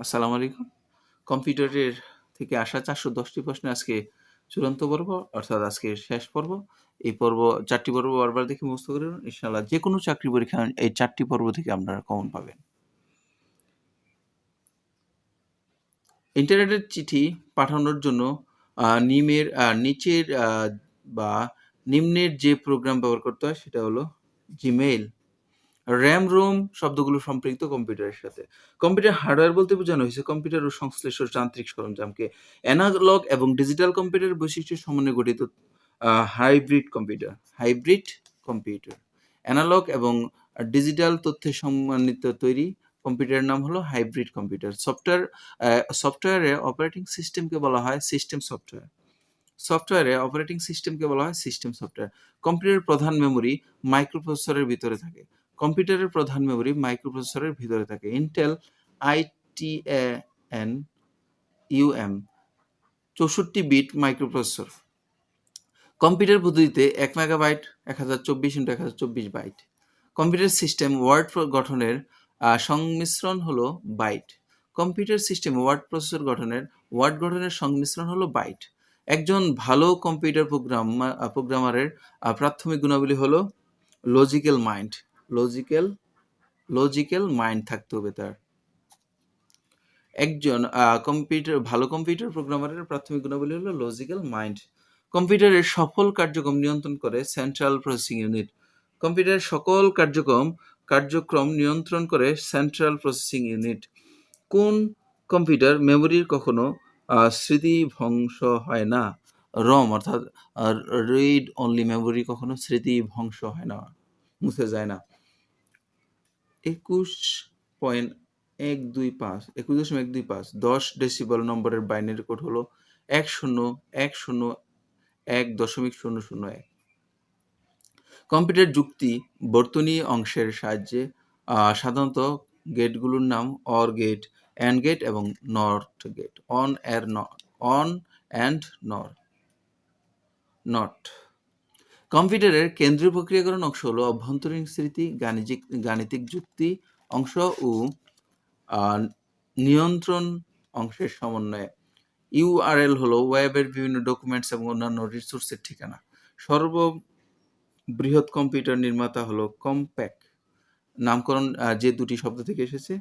আসসালামু আলাইকুম। কম্পিউটারের থেকে আসা ৪১০টি প্রশ্নের আজকে চূড়ান্ত পর্ব, অর্থাৎ আজকের শেষ পর্ব। এই পর্ব ৪ টি পর্ব বারবার দেখে মুখস্থ করে নিন। ইনশাআল্লাহ যেকোনো চাকরি পরীক্ষায় এই ৪ টি পর্ব থেকে আপনারা কমন পাবেন। ইন্টারনেটের চিঠি পাঠানোর জন্য নিচের বা নিম্নের যে প্রোগ্রাম ব্যবহার করতে হয় সেটা হলো জিমেইল। RAM, ROM শব্দগুলো সম্পৃক্ত কম্পিউটারের সাথে। কম্পিউটার হার্ডওয়্যার বলতে বোঝানো হয়েছে কম্পিউটার ও সংশ্লিষ্ট যান্ত্রিক সরঞ্জামকে। অ্যানালগ এবং ডিজিটাল কম্পিউটারের বৈশিষ্ট্যের সমন্বয়ে গঠিত hybrid computer. Hybrid computer. Analogue এবং ডিজিটাল তথ্যের সমন্বিত তৈরি কম্পিউটারের নাম হলো হাইব্রিড কম্পিউটার। সফটওয়্যারে অপারেটিং সিস্টেমকে বলা হয় সিস্টেম সফটওয়্যার। সফটওয়্যারে অপারেটিং সিস্টেমকে বলা হয় সিস্টেম সফটওয়্যার। কম্পিউটারের প্রধান মেমোরি মাইক্রোপ্রসেসরের ভিতরে থাকে। কম্পিউটারের প্রধান মেমোরি মাইক্রোপ্রসেসরের ভিতরে থাকে। Intel ITAN UM 64 bit microprocessor. Computer পদ্ধতিতে 1 megabyte 1024 × 1024 byte. Computer system word গঠনের সংমিশ্রণ হলো byte. Computer system word processor গঠনের সংমিশ্রণ হলো বাইট। একজন ভালো কম্পিউটার প্রোগ্রামারের প্রাথমিক গুণাবলী হলো লজিক্যাল মাইন্ড। লজিক্যাল মাইন্ড থাকতে হবে তার। একজন ভালো কম্পিউটার প্রোগ্রামারের প্রাথমিক গুণাবলী হলো লজিক্যাল মাইন্ড। কম্পিউটারের সফল কার্যক্রম নিয়ন্ত্রণ করে সেন্ট্রাল প্রসেসিং ইউনিট। কম্পিউটারের সকল কার্যক্রম নিয়ন্ত্রণ করে সেন্ট্রাল প্রসেসিং ইউনিট। কোন কম্পিউটার মেমোরির কখনো স্মৃতি ধ্বংস হয় না? রম, অর্থাৎ রিড অনলি মেমোরি কখনো স্মৃতি ধ্বংস হয় না, মুছে যায় না। 21.125 10 ডেসিবেল নম্বরের বাইনারি কোড হলো 10101.001। কম্পিউটার যুক্তি বর্তনী অংশের সাহায্যে সাধারণত গেটগুলোর নাম অর গেট, অ্যান্ড গেট এবং not gate. Or and not. কম্পিউটারের কেন্দ্রীয় প্রক্রিয়াকরণ অংশ হলো অভ্যন্তরীণ স্মৃতি, গাণিতিক যুক্তি অংশ ও নিয়ন্ত্রণ অংশের সমন্বয়ে। URL হলো ওয়েবের বিভিন্ন ডকুমেন্টস এবং অন্যান্য রিসোর্সের ঠিকানা। সর্ববৃহৎ কম্পিউটার নির্মাতা হলো কম্প্যাক। নামকরণ যে দুটি শব্দ থেকে এসেছে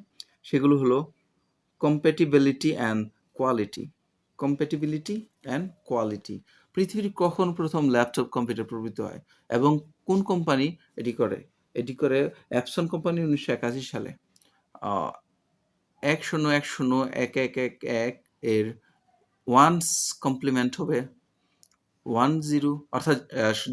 সেগুলো হলো কম্প্যাটিবিলিটি অ্যান্ড কোয়ালিটি। পৃথিবীর কখন প্রথম ল্যাপটপ কম্পিউটার প্রবৃত্ত হয় এবং কোন কোম্পানি এটি করে অ্যাপসন কোম্পানি 1981 সালে। 10101111 এর ওয়ান্স কমপ্লিমেন্ট হবে 10, অর্থাৎ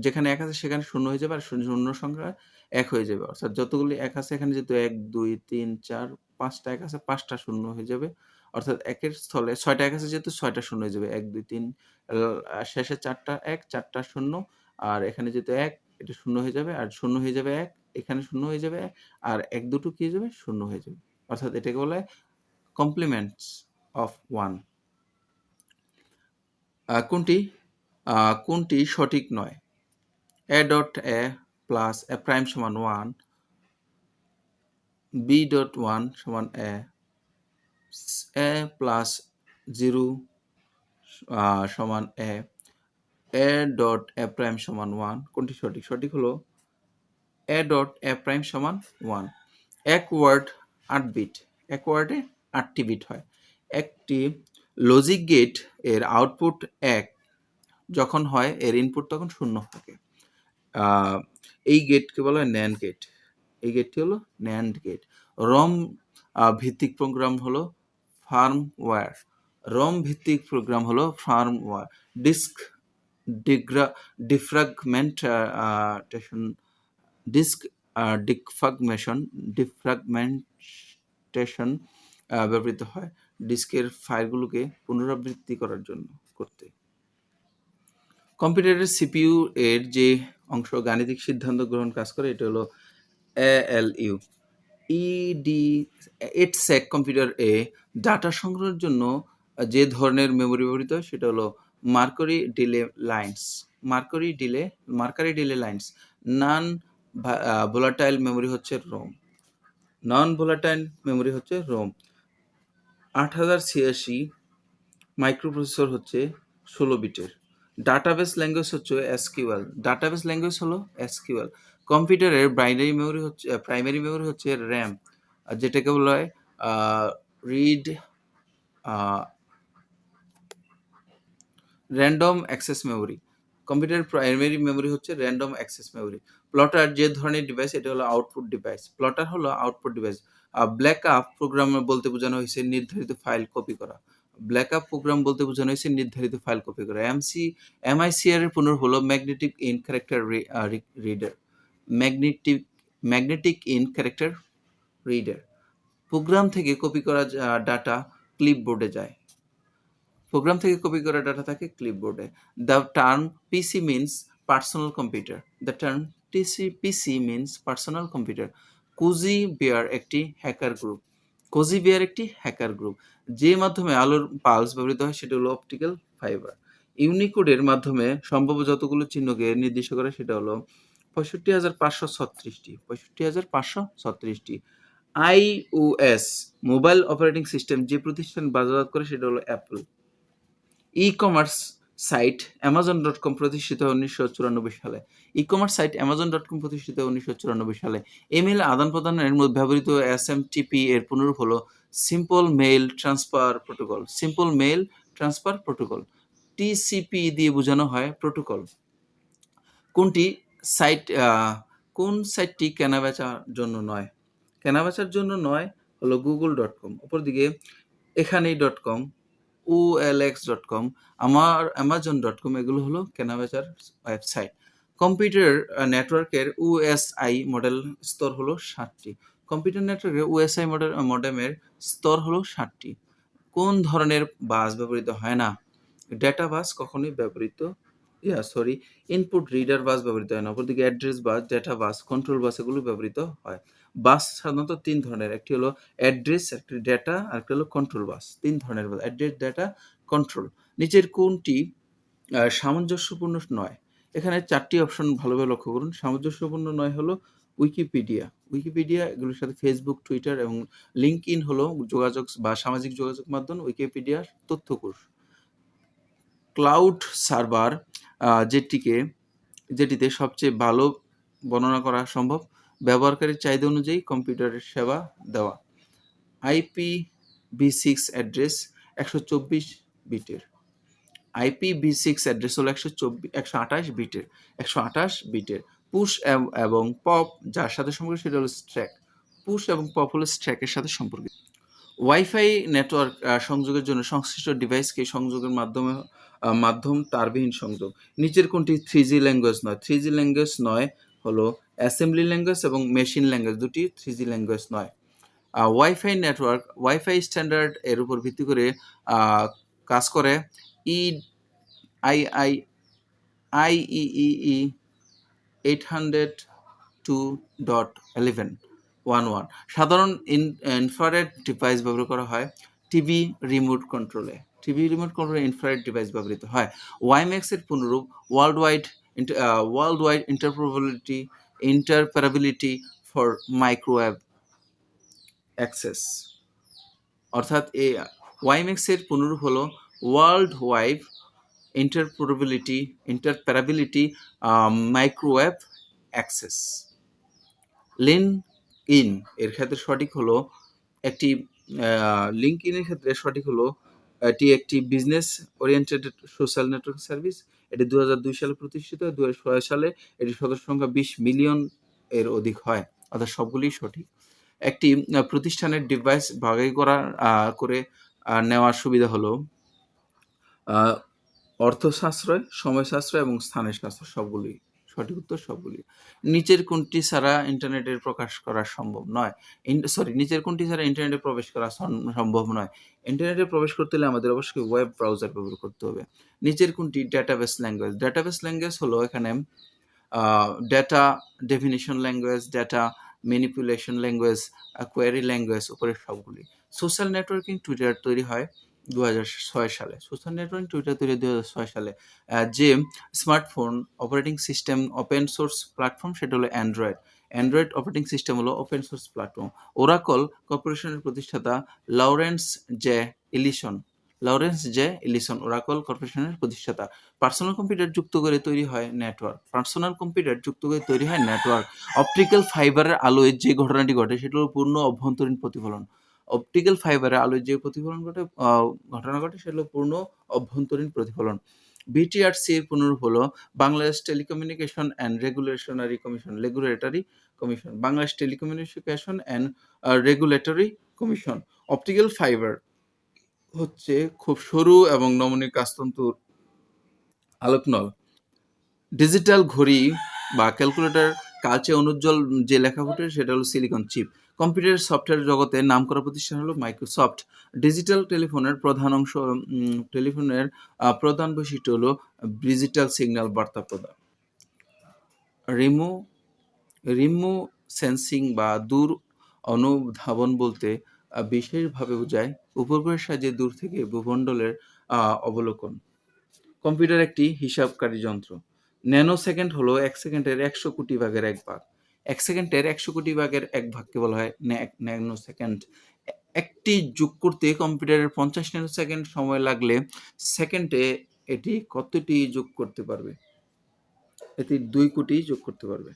যেখানে 1 আছে সেখানে 0 হয়ে যাবে, আর শূন্য সংখ্যা 1 হয়ে যাবে। অর্থাৎ যতগুলি 1 আছে এখানে যেহেতু 1 2 3 4 5টা 1 আছে, 5টা 0 হয়ে যাবে। অর্থাৎ 1 এর স্থলে 6টা 1 আছে যেহেতু 6টা 0 হয়ে যাবে। 1 2 3 শেষে 4টা 1 4টা 0, আর এখানে যেহেতু 1 এটা 0 হয়ে যাবে, আর 0 হয়ে যাবে 1, এখানে 0 হয়ে যাবে 1, আর 1 দুটো কি হয়ে যাবে? 0 হয়ে যাবে। অর্থাৎ এটাকে বলা হয় কমপ্লিমেন্টস অফ 1। কোনটি সঠিক নয়? a.a plus a prime সমান 1, b.1 সমান a plus 0 সমান a prime সমান 1। কোনটি সঠিক? সঠিক হলো a prime সমান 1। এক ওয়ার্ড 8 বিট। এক ওয়ার্ডে 8টি বিট হয়। একটি লজিক গেট এর আউটপুট 1 যখন হয় এর ইনপুট তখন 0 থাকে। এই গেটকে বলা হয় ন্যান্ড গেট। এই গেটটি হলো ন্যান্ড গেট। রম ভিত্তিক প্রোগ্রাম হলো ফার্মওয়্যার। ডিস্ক ডিফ্রাগমেন্টেশন ব্যবহৃত হয় ডিস্কের ফাইলগুলোকে পুনরাবৃত্তি করতে। কম্পিউটারের সিপিইউ এর যে অংশ গাণিতিক সিদ্ধান্ত গ্রহণ কাজ করে এটা হলো ALU। EDSEC কম্পিউটার ডাটা সংগ্রহের জন্য যে ধরনের মেমোরি ব্যবহৃত হয় সেটা হলো mercury delay lines. Non volatile memory হচ্ছে রোম। 8086 মাইক্রোপ্রসেসর হচ্ছে 16 বিটের। ডাটাবেস ল্যাঙ্গুয়েজ হচ্ছে এসকিউএল। ডাটাবেস ল্যাঙ্গুয়েজ হলো এসকিউএল। কম্পিউটারের প্রাইমারি মেমরি হচ্ছে র্যাম, যেটাকে বলা হয় রিড র্যান্ডম অ্যাক্সেস মেমরি। কম্পিউটারের প্রাইমারি মেমরি হচ্ছে র্যান্ডম অ্যাক্সেস মেমরি। প্লটার যে ধরনের ডিভাইস, এটা হলো আউটপুট ডিভাইস। প্লটার হলো আউটপুট ডিভাইস। ব্যাকআপ প্রোগ্রাম বলতে বোঝানো হয়েছে নির্ধারিত ফাইল কপি করা। ব্যাকআপ প্রোগ্রাম বলতে বোঝানো হয়েছে নির্ধারিত ফাইল কপি করা। এমআইসিআর এর পুনর হলো magnetic ink character reader. Magnetic ink character reader. Program থেকে কপি করা ডাটা ক্লিপবোর্ডে যায়। প্রোগ্রাম থেকে কপি করা ডাটা থাকে ক্লিপবোর্ডে। The term PC means personal computer. The term PC means personal computer. Cozy Bear একটি হ্যাকার গ্রুপ। কোজি বিয়ার একটি হ্যাকার গ্রুপ। যে মাধ্যমে আলোর পালস ব্যবহৃত হয় সেটা হলো অপটিক্যাল ফাইবার। ইউনিকোডের মাধ্যমে সম্ভাব্য যতগুলো চিহ্নকে নির্দিষ্ট করে সেটা হলো 65,536টি। 65,536টি। iOS মোবাইল অপারেটিং সিস্টেম যে প্রতিষ্ঠান বাজারজাত করে সেটা হলো অ্যাপল। ই-কমার্স সাইট Amazon.com প্রতিষ্ঠিত হয় 1994 সালে। ই-কমার্স সাইট Amazon.com প্রতিষ্ঠিত হয় 1994 সালে। ইমেইল আদান-প্রদানের মধ্যে ব্যবহৃত SMTP এর পুনরূপ হলো simple mail transfer protocol. Simple mail transfer protocol. TCP দিয়ে বোঝানো হয় প্রোটোকল। কোন সাইটটি কেনাবেচার জন্য নয়? কেনাবেচার জন্য নয় হলো google.com, অপর দিকে এখানেই.com, OLX.com, Amazon.com এগুলো হলো কেনাবেচার ওয়েবসাইট। কম্পিউটার নেটওয়ার্কের OSI মডেল স্তর হলো 7টি। কম্পিউটার নেটওয়ার্কের OSI মডেমের স্তর হলো 7টি। কোন ধরনের বাস ব্যবহৃত হয় না? ডেটা বাস কখনোই ব্যবহৃত ইনপুট রিডার বাস ব্যবহৃত হয় না। অপরদিকে অ্যাড্রেস বাস, ডেটা বাস, কন্ট্রোল বাস এগুলো ব্যবহৃত হয়। বাস সাধারণত 3 ধরনের। একটি হলো অ্যাড্রেস, একটি ডেটা, আর একটি হলো কন্ট্রোল বাস। 3 ধরনের বাস: অ্যাড্রেস, ডেটা, কন্ট্রোল। নিচের কোনটি সামঞ্জস্যপূর্ণ নয়? এখানে 4টি অপশন ভালোভাবে লক্ষ্য করুন। সামঞ্জস্যপূর্ণ নয় হলো উইকিপিডিয়া। উইকিপিডিয়া এগুলোর সাথে ফেসবুক, টুইটার এবং লিঙ্কডইন হলো যোগাযোগ বা সামাজিক যোগাযোগ মাধ্যম। উইকিপিডিয়ার তথ্যকোষ। ক্লাউড সার্ভার যেটিতে সবচেয়ে ভালো বর্ণনা করা সম্ভব, ব্যবহারকারীর চাহিদা অনুযায়ী কম্পিউটারের সেবা দেওয়া। IPv6 অ্যাড্রেস 124 বিটের। IPv6 অ্যাড্রেস হলো 128 বিটের। 128 বিটের। পুশ এবং পপ যার সাথে সম্পর্কিত সেটা হলো স্ট্র্যাক। পুশ এবং পপ হলো স্ট্র্যাকের সাথে সম্পর্কিত। ওয়াইফাই নেটওয়ার্ক সংযোগের জন্য সংশ্লিষ্ট ডিভাইসকে সংযোগের মাধ্যম তারবিহীন সংযোগ। নিচের কোনটি 3G ল্যাঙ্গুয়েজ নয়? 3G ল্যাঙ্গুয়েজ নয় হলো অ্যাসেম্বলি ল্যাঙ্গুয়েজ এবং মেশিন ল্যাঙ্গুয়েজ, দুটি 3G ল্যাঙ্গুয়েজ নয়। ওয়াইফাই নেটওয়ার্ক ওয়াইফাই স্ট্যান্ডার্ড এর উপর ভিত্তি করে কাজ করে। IEEE 802.11 সাধারণ ইনফ্রারেড ডিভাইস ব্যবহার করা হয় টিভি রিমোট কন্ট্রোলে। টিভি রিমোট কন্ট্রোলে ইনফ্রারেড ডিভাইস ব্যবহৃত হয়। ওয়াইম্যাক্স এর পুনরূপ world wide interoperability for microwave access. অর্থাৎ ওয়াইম্যাক্স এর পুনরূপ হলো world wide interoperability microwave access. LinkedIn এর ক্ষেত্রে সঠিক হলো লিঙ্কডইনের ক্ষেত্রে সঠিক হলো এটি একটি business oriented social network service. এটি 2002 সালে প্রতিষ্ঠিত হয়। 2006 সালে এটি সদস্য সংখ্যা 20 মিলিয়ন এর অধিক হয়। অর্থাৎ সবগুলোই সঠিক। একটি প্রতিষ্ঠানের ডিভাইস ভাগাভাগি করে নেওয়ার সুবিধা হলো অর্থ সাশ্রয়, সময় সাশ্রয় এবং স্থানের সাশ্রয়। সবগুলি সঠিক উত্তর, সবগুলি। নিচের কোনটি ছাড়া ইন্টারনেটের প্রকাশ করা সম্ভব নয়? নিচের কোনটি ছাড়া ইন্টারনেটে প্রবেশ করা সম্ভব নয়? ইন্টারনেটে প্রবেশ করতে হলে আমাদের অবশ্যই ওয়েব ব্রাউজার ব্যবহার করতে হবে। নিচের কোনটি ডেটাবেস ল্যাঙ্গুয়েজ? ডেটাবেস ল্যাঙ্গুয়েজ হলো এখানে data definition language, data manipulation language, query language, উপরের সবগুলি। সোশ্যাল নেটওয়ার্কিং টুইটার তৈরি হয় 2006 সালে। সোশ্যাল নেটওয়ার্কিং টুইটার তৈরি 2006 সালে। যে smartphone operating system open source platform সেটা হলো অ্যান্ড্রয়েড। অ্যান্ড্রয়েড অপারেটিং সিস্টেম হলো ওপেন সোর্স প্ল্যাটফর্ম। ওরাকল কর্পোরেশনের প্রতিষ্ঠাতা লরেন্স জে এলিসন ওরাকল কর্পোরেশনের প্রতিষ্ঠাতা। পার্সোনাল কম্পিউটার যুক্ত করে তৈরি হয় নেটওয়ার্ক। অপটিক্যাল ফাইবারের আলোয় যে ঘটনাটি ঘটে সেটা হলো পূর্ণ অভ্যন্তরীণ প্রতিফলন। অপটিক্যাল ফাইবারের আলোয় যে ঘটনা ঘটে সেটা হলো পূর্ণ অভ্যন্তরীণ প্রতিফলন। বিটিআরসি এর পুনরূপ হলো Bangladesh telecommunication and regulatory commission. Bangladesh telecommunication and regulatory commission. Optical fibre হচ্ছে খুব সরু এবং নমনীয় কাচতন্তুর আলোকনল। ডিজিটাল ঘড়ি বা ক্যালকুলেটর কালচে অনুজ্জ্বল যে লেখা ফুটে সেটা হলো সিলিকন চিপ। কম্পিউটার সফটওয়্যার জগতে নামকরা প্রতিষ্ঠান হলো মাইক্রোসফট। ডিজিটাল টেলিফোনের প্রধান বৈশিষ্ট্য হলো ডিজিটাল সিগন্যাল বার্তা প্রদান। রিমো সেন্সিং বা দূর অনুধাবন বলতে বিশেষভাবে বোঝায় উপগ্রহের সাহায্যে দূর থেকে ভূমণ্ডলের অবলোকন। কম্পিউটার একটি হিসাবকারী যন্ত্র। ন্যানো সেকেন্ড হলো 1 সেকেন্ডের 100 কোটি ভাগের 1 ভাগ। 1 সেকেন্ডের 100 কোটি ভাগের 1 ভাগকে বলা হয় ন্যানো সেকেন্ড। একটি যোগ করতে কম্পিউটারের 50 ন্যানো সেকেন্ড সময় লাগলে সেকেন্ডে এটি কতটি যোগ করতে পারবে? এটি 2 কোটি যোগ করতে পারবে।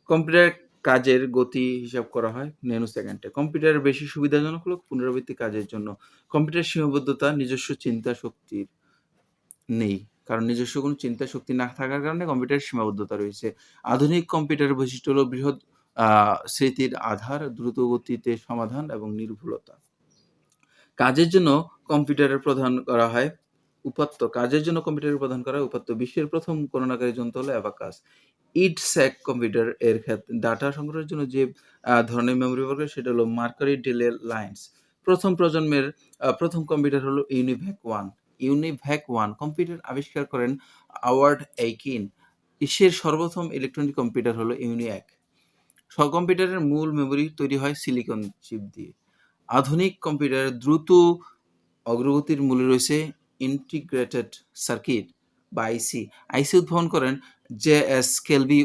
কম্পিউটার কাজের গতি হিসাব করা হয় ন্যানো সেকেন্ডে। কম্পিউটারের বেশি সুবিধাজনক হলো পুনরাবৃত্তি কাজের জন্য। কম্পিউটার সীমাবদ্ধতা নিজস্ব চিন্তা শক্তির নেই, কারণ নিজস্ব কোনো চিন্তা শক্তি না থাকার কারণে কম্পিউটারের সীমাবদ্ধতা রয়েছে। আধুনিক কম্পিউটারের বৈশিষ্ট্য হলো বৃহৎ স্মৃতির আধার, দ্রুত গতিতে সমাধান এবং নির্ভুলতা। কাজের জন্য কম্পিউটারের প্রদান করা হয় উপাত্ত। বিশ্বের প্রথম গণনাকারী যন্ত্র হলো অ্যাবাকাস। ইডস্যাক কম্পিউটার এর ক্ষেত্রে ডাটা সংগ্রহের জন্য যে ধরনের মেমরি ব্যবহার করে সেটা হলো মার্কারি ডিলে লাইন্স। প্রথম প্রজন্মের প্রথম কম্পিউটার হলো ইউনিভ্যাক 1 কম্পিউটার আবিষ্কার করেন হাওয়ার্ড এইকিন। বিশ্বের সর্বপ্রথম ইলেকট্রনিক কম্পিউটার হলো ইউনিয়াক। কম্পিউটারের মূল মেমরি তৈরি হয় সিলিকন চিপ দিয়ে। আধুনিক কম্পিউটারের দ্রুত অগ্রগতির মূলে রয়েছে ইন্টিগ্রেটেড সার্কিট বা আইসি উদ্ভাবন করেন জে.এস. কেলবি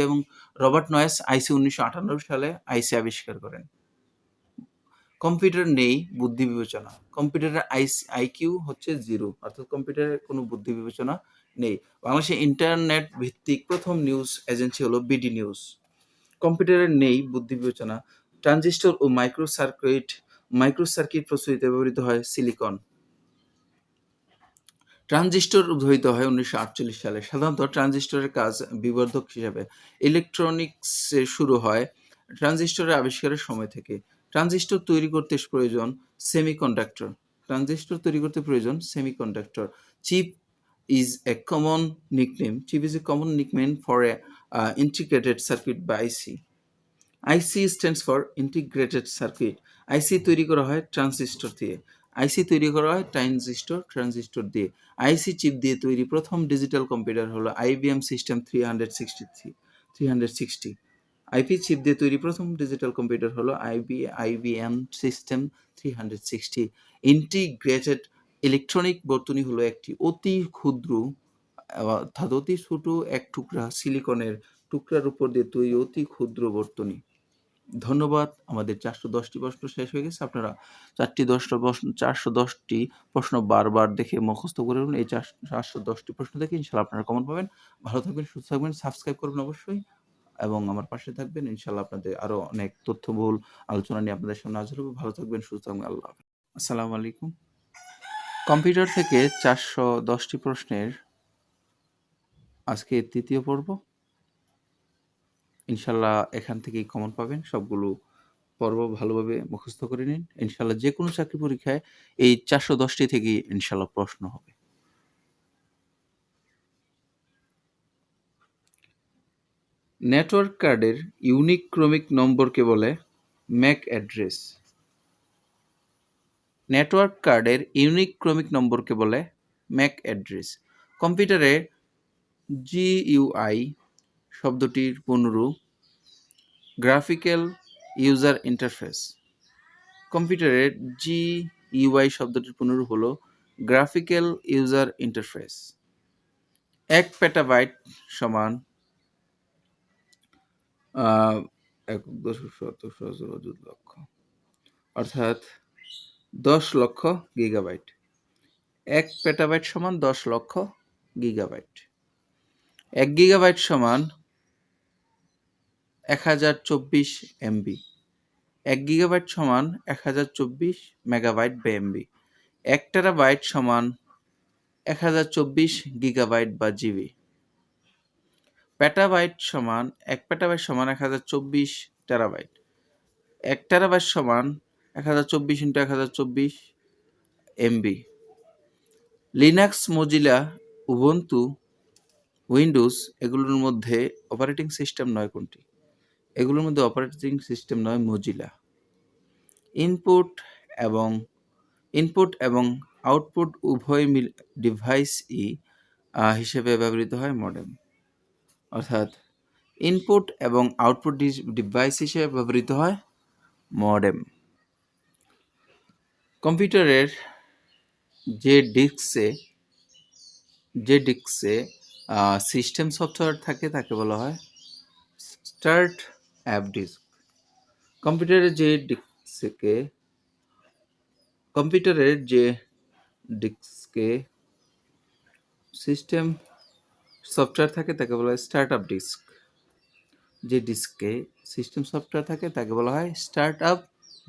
এবং রবার্ট নয়েস আইসি 1958 সালে আইসি আবিষ্কার করেন। কম্পিউটার নেই বুদ্ধি বিবেচনা। কম্পিউটারের আইকিউ হচ্ছে 0, অর্থাৎ কম্পিউটারের কোনো বুদ্ধি বিবেচনা নেই। বাংলাদেশে ইন্টারনেট ভিত্তিক প্রথম নিউজ এজেন্সি হলো বিডি নিউজ। কম্পিউটারের নেই বুদ্ধি বিবেচনা। ট্রানজিস্টর ও মাইক্রোসার্কিট প্রস্তুতিতে ব্যবহৃত হয় সিলিকন। ট্রানজিস্টর উদ্ভাবিত হয় 1948 সালে। সাধারণত ট্রানজিস্টরের কাজ বিবর্ধক হিসাবে। ইলেকট্রনিক্সে শুরু হয় ট্রানজিস্টরের আবিষ্কারের সময় থেকে। ট্রানজিস্টর তৈরি করতে প্রয়োজন semiconductor. Chip is a common nickname for a integrated circuit by IC. IC stands for integrated circuit. IC তৈরি করা হয় ট্রানজিস্টর দিয়ে। IC চিপ দিয়ে তৈরি প্রথম ডিজিটাল কম্পিউটার হলো IBM সিস্টেম 360। আইপি চিপ দিয়ে তৈরি প্রথম ডিজিটাল কম্পিউটার হলো IBM সিস্টেম 360। ইন্টিগ্রেটেড ইলেকট্রনিক বর্তনী হলো একটি অতি ক্ষুদ্র অর্থাৎ অতি ছোট এক টুকরা সিলিকনের টুকরার উপর দিয়ে তৈরি অতি ক্ষুদ্র বর্তনী। ধন্যবাদ। আমাদের 410টি প্রশ্ন শেষ হয়ে গেছে। আপনারা 410টি প্রশ্ন বারবার দেখে মুখস্থ করে নেবেন। এই 410টি প্রশ্ন দেখে ইনশাআল্লাহ আপনারা কমন পাবেন। ভালো থাকবেন, সুস্থ থাকবেন, সাবস্ক্রাইব করবেন অবশ্যই এবং আমার পাশে থাকবেন। ইনশাআল্লাহ আপনাদের আরো অনেক তথ্যবহুল আলোচনা নিয়ে আপনাদের সামনে হাজির হব। ভালো থাকবেন, সুস্থ থাকবেন। আল্লাহ হাফেজ। আসসালামু আলাইকুম। কম্পিউটার থেকে 410টি প্রশ্নের আজকে তৃতীয় পর্ব। ইনশাআল্লাহ এখান থেকেই কমন পাবেন। সবগুলো পর্ব ভালোভাবে মুখস্থ করে নিন। ইনশাআল্লাহ যে কোনো চাকরি পরীক্ষায় এই 410টি থেকেই ইনশাআল্লাহ প্রশ্ন হবে। নেটওয়ার্ক কার্ডের ইউনিক ক্রমিক নম্বরকে বলে ম্যাক অ্যাড্রেস। নেটওয়ার্ক কার্ডের ইউনিক ক্রমিক নম্বরকে বলে ম্যাক অ্যাড্রেস। কম্পিউটারে GUI শব্দটির পুনরূপ গ্রাফিক্যাল ইউজার ইন্টারফেস। কম্পিউটারের GUI শব্দটির পুনরূপ হলো গ্রাফিক্যাল ইউজার ইন্টারফেস। 1 পেটাবাইট সমান আহ, একক দশক শতক সহস্র অযুত লক্ষ, অর্থাৎ 10 লক্ষ গিগাবাইট। 1 পেটাবাইট সমান 10 লক্ষ গিগাবাইট। 1 গিগাবাইট সমান 1024 এমবি। 1 গিগাবাইট সমান 1024 মেগাবাইট বা এমবি। 1 টেরাবাইট সমান 1024 গিগাবাইট বা জিবি। পেটাবাইট সমান 1 পেটাবাইট সমান 1024 টেরাবাইট। 1 টেরাবাইট সমান 1024 × 1024 MB. Linux, Mozilla, Ubuntu, Windows এগুলোর মধ্যে অপারেটিং সিস্টেম নয় কোনটি? এগুলোর মধ্যে অপারেটিং সিস্টেম নয় মোজিলা। ইনপুট এবং আউটপুট উভয় ডিভাইসই হিসেবে ব্যবহৃত হয় মডেম। অর্থাৎ ইনপুট এবং আউটপুট ডিভাইস হিসেবে ব্যবহৃত হয় মডেম। কম্পিউটারের যে ডিস্কে সিস্টেম সফটওয়্যার থাকে তাকে বলা হয় স্টার্ট অ্যাপ ডিস্ক। কম্পিউটারের যে ডিস্কে সিস্টেম সফটওয়্যার থাকে তাকে বলা হয় স্টার্ট আপ ডিস্ক। যে ডিস্কে সিস্টেম সফটওয়্যার থাকে তাকে বলা হয় স্টার্ট আপ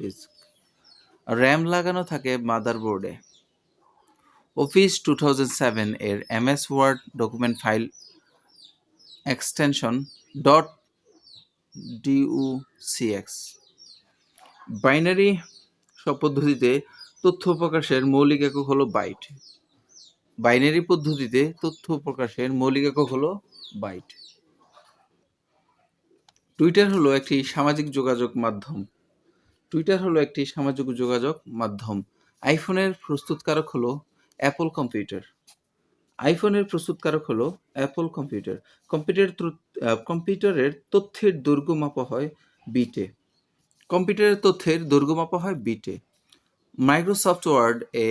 ডিস্ক। র্যাম লাগানো থাকে মাদারবোর্ডে। অফিস 2007 এর MS word document file extension .docx। Binary পদ্ধতিতে তথ্য প্রকাশের মৌলিক একক হলো বাইট। বাইনারি পদ্ধতিতে তথ্য প্রকাশের মৌলিক একক হলো বাইট। টুইটার হলো একটি সামাজিক যোগাযোগ মাধ্যম। আইফোনের প্রস্তুতকারক হলো অ্যাপল কম্পিউটার। কম্পিউটারের তথ্যের দৈর্ঘ্য মাপা হয় বিটে। মাইক্রোসফট ওয়ার্ড এ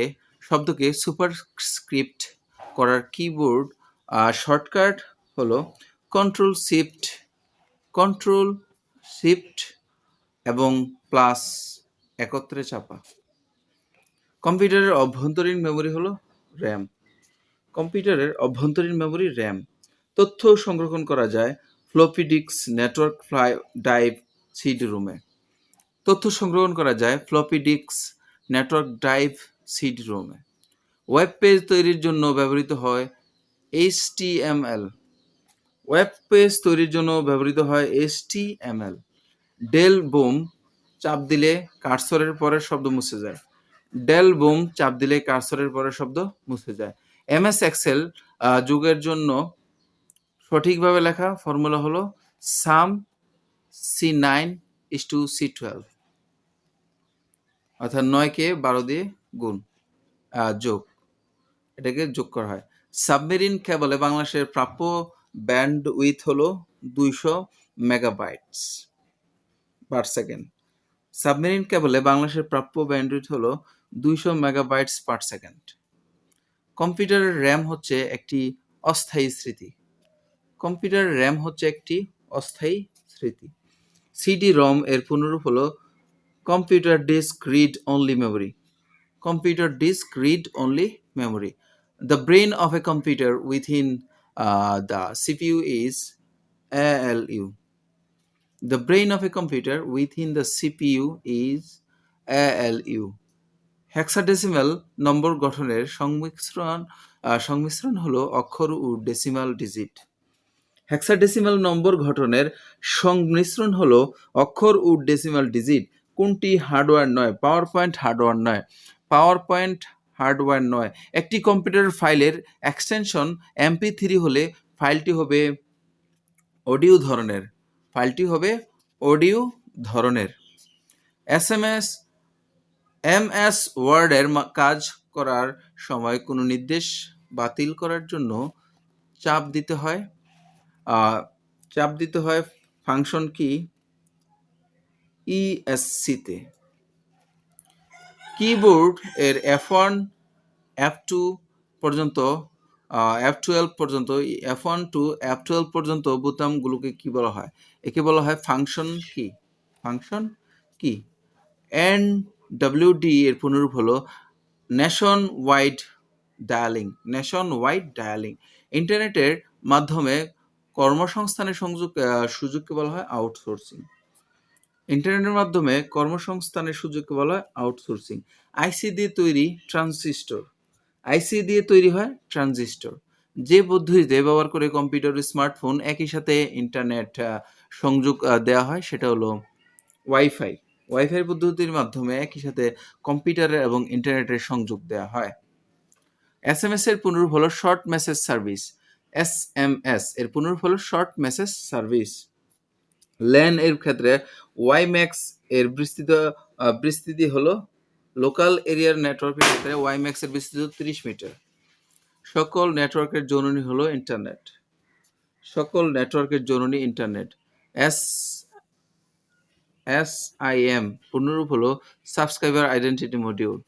শব্দকে সুপারস্ক্রিপ্ট করার কিবোর্ড শর্টকাট হলো কন্ট্রোল শিফট এবং প্লাস একত্রে চাপা। কম্পিউটারের অভ্যন্তরীণ মেমরি হলো র্যাম। তথ্য সংরক্ষণ করা যায় floppy disk, network drive, CD রুমে। ওয়েব পেজ তৈরির জন্য ব্যবহৃত হয় HTML। ডেল বুম চাপ দিলে কার্সরের পরের শব্দ মুছে যায়। MS এক্সেল যুগের জন্য সঠিকভাবে লেখা ফর্মুলা হলো সাম C9:C12, অর্থাৎ 9কে 12 দিয়ে এটাকে যোগ করা হয়। সাবমেরিন কেবলে বাংলাদেশের প্রাপ্য ব্যান্ডউইথ হলো 200 মেগাবাইটস পার সেকেন্ড। কম্পিউটারের র্যাম হচ্ছে একটি অস্থায়ী স্মৃতি। সিডি রম এর পুনরূপ হলো computer disk read only memory. The brain of a computer within the CPU is ALU. Hexadecimal number গঠনের সংমিশ্রণ হলো অক্ষর ও ডেসিমাল ডিজিট। কোনটি হার্ডওয়্যার নয়? পাওয়ার পয়েন্ট হার্ডওয়্যার নয়। একটি কম্পিউটার ফাইলের এক্সটেনশন MP3 হলে ফাইলটি হবে অডিও ধরনের। MS ওয়ার্ডের কাজ করার সময় কোনো নির্দেশ বাতিল করার জন্য চাপ দিতে হয় ফাংশন কি ESC তে। কিবোর্ড এর F1 F2 পর্যন্ত F12 পর্যন্ত, F1 টু F12 পর্যন্ত বোতামগুলোকে কি বলা হয়? একে বলা হয় ফাংশন কি? ফাংশন কি? NWD এর পুনরূপ হলো nation wide dialling. Nation wide dialling. ইন্টারনেটের মাধ্যমে কর্মসংস্থানের সুযোগকে বলা হয় আউটসোর্সিং। ইন্টারনেটের মাধ্যমে কর্মসংস্থানের সুযোগকে বলা হয় আউটসোর্সিং। আইসি দিয়ে তৈরি ট্রানজিস্টর। আইসি দিয়ে তৈরি হয় ট্রানজিস্টর। যে পদ্ধতিতে ব্যবহার করে কম্পিউটার ও স্মার্টফোন একই সাথে ইন্টারনেট সংযোগ দেওয়া হয় সেটা হলো ওয়াইফাই। ওয়াইফাই পদ্ধতির মাধ্যমে একই সাথে কম্পিউটারের এবং ইন্টারনেটের সংযোগ দেওয়া হয়। এসএমএস এর পুনরূপ হলো শর্ট মেসেজ সার্ভিস। এসএমএস এর পুনরূপ হলো শর্ট মেসেজ সার্ভিস। ল্যান এর ক্ষেত্রে ওয়াইম্যাক্স এর বিস্তৃতি হলো লোকাল এরিয়ার নেটওয়ার্কের ক্ষেত্রে ওয়াইম্যাক্স এর বিস্তৃতি 30 মিটার। সকল নেটওয়ার্কের জননী হলো ইন্টারনেট। সকল নেটওয়ার্কের জননী ইন্টারনেট। এসআইএম পুনরূপ হলো সাবস্ক্রাইবার আইডেন্টিটি মডিউল।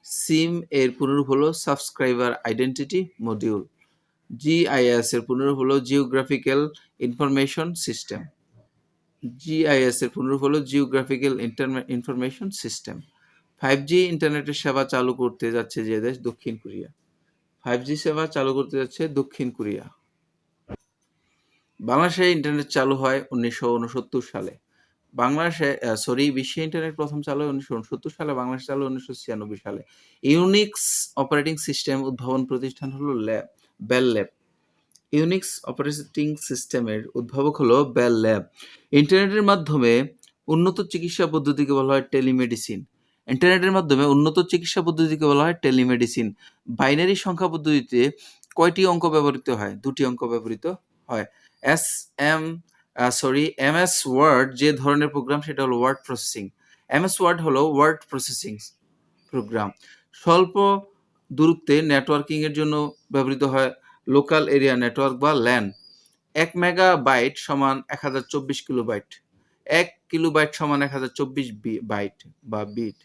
সিম এর পুনরূপ হলো সাবস্ক্রাইবার আইডেন্টিটি মডিউল। জিআইএস এর পুনরূপ হলো জিওগ্রাফিক্যাল ইনফরমেশন সিস্টেম। জিআইএস এর পুনরূপ হলো জিওগ্রাফিক্যাল ইনফরমেশন সিস্টেম। 5G ইন্টারনেটের সেবা চালু করতে যাচ্ছে যে দেশ? দক্ষিণ কোরিয়া। 5G সেবা চালু করতে যাচ্ছে দক্ষিণ কোরিয়া। বাংলাদেশে ইন্টারনেট চালু হয় 1969 সালে। বিশ্বে ইন্টারনেট প্রথম চালু হয় 1969 সালে, বাংলাদেশে চালু হয় 1996 সালে। ইউনিক্স অপারেটিং সিস্টেম উদ্ভাবন প্রতিষ্ঠান হলো বেল ল্যাব। ইউনিক্স অপারেটিং সিস্টেমের উদ্ভাবক হলো বেল ল্যাব। ইন্টারনেটের মাধ্যমে উন্নত চিকিৎসা পদ্ধতিকে বলা হয় টেলিমেডিসিন। ইন্টারনেটের মাধ্যমে উন্নত চিকিৎসা পদ্ধতিকে বলা হয় টেলিমেডিসিন। বাইনারি সংখ্যা পদ্ধতিতে কয়টি অঙ্ক ব্যবহৃত হয়? 2টি অঙ্ক ব্যবহৃত হয়। MS ওয়ার্ড যে ধরনের প্রোগ্রাম সেটা হলো ওয়ার্ড প্রসেসিং। MS ওয়ার্ড হলো ওয়ার্ড প্রসেসিং প্রোগ্রাম। স্বল্প দূরত্বে নেটওয়ার্কিং এর জন্য ব্যবহৃত হয় লোকাল এরিয়া নেটওয়ার্ক বা ল্যান। 1 মেগাবাইট সমান 1024 কিলোবাইট। 1 কিলোবাইট সমান 1024 বাইট বা বিট।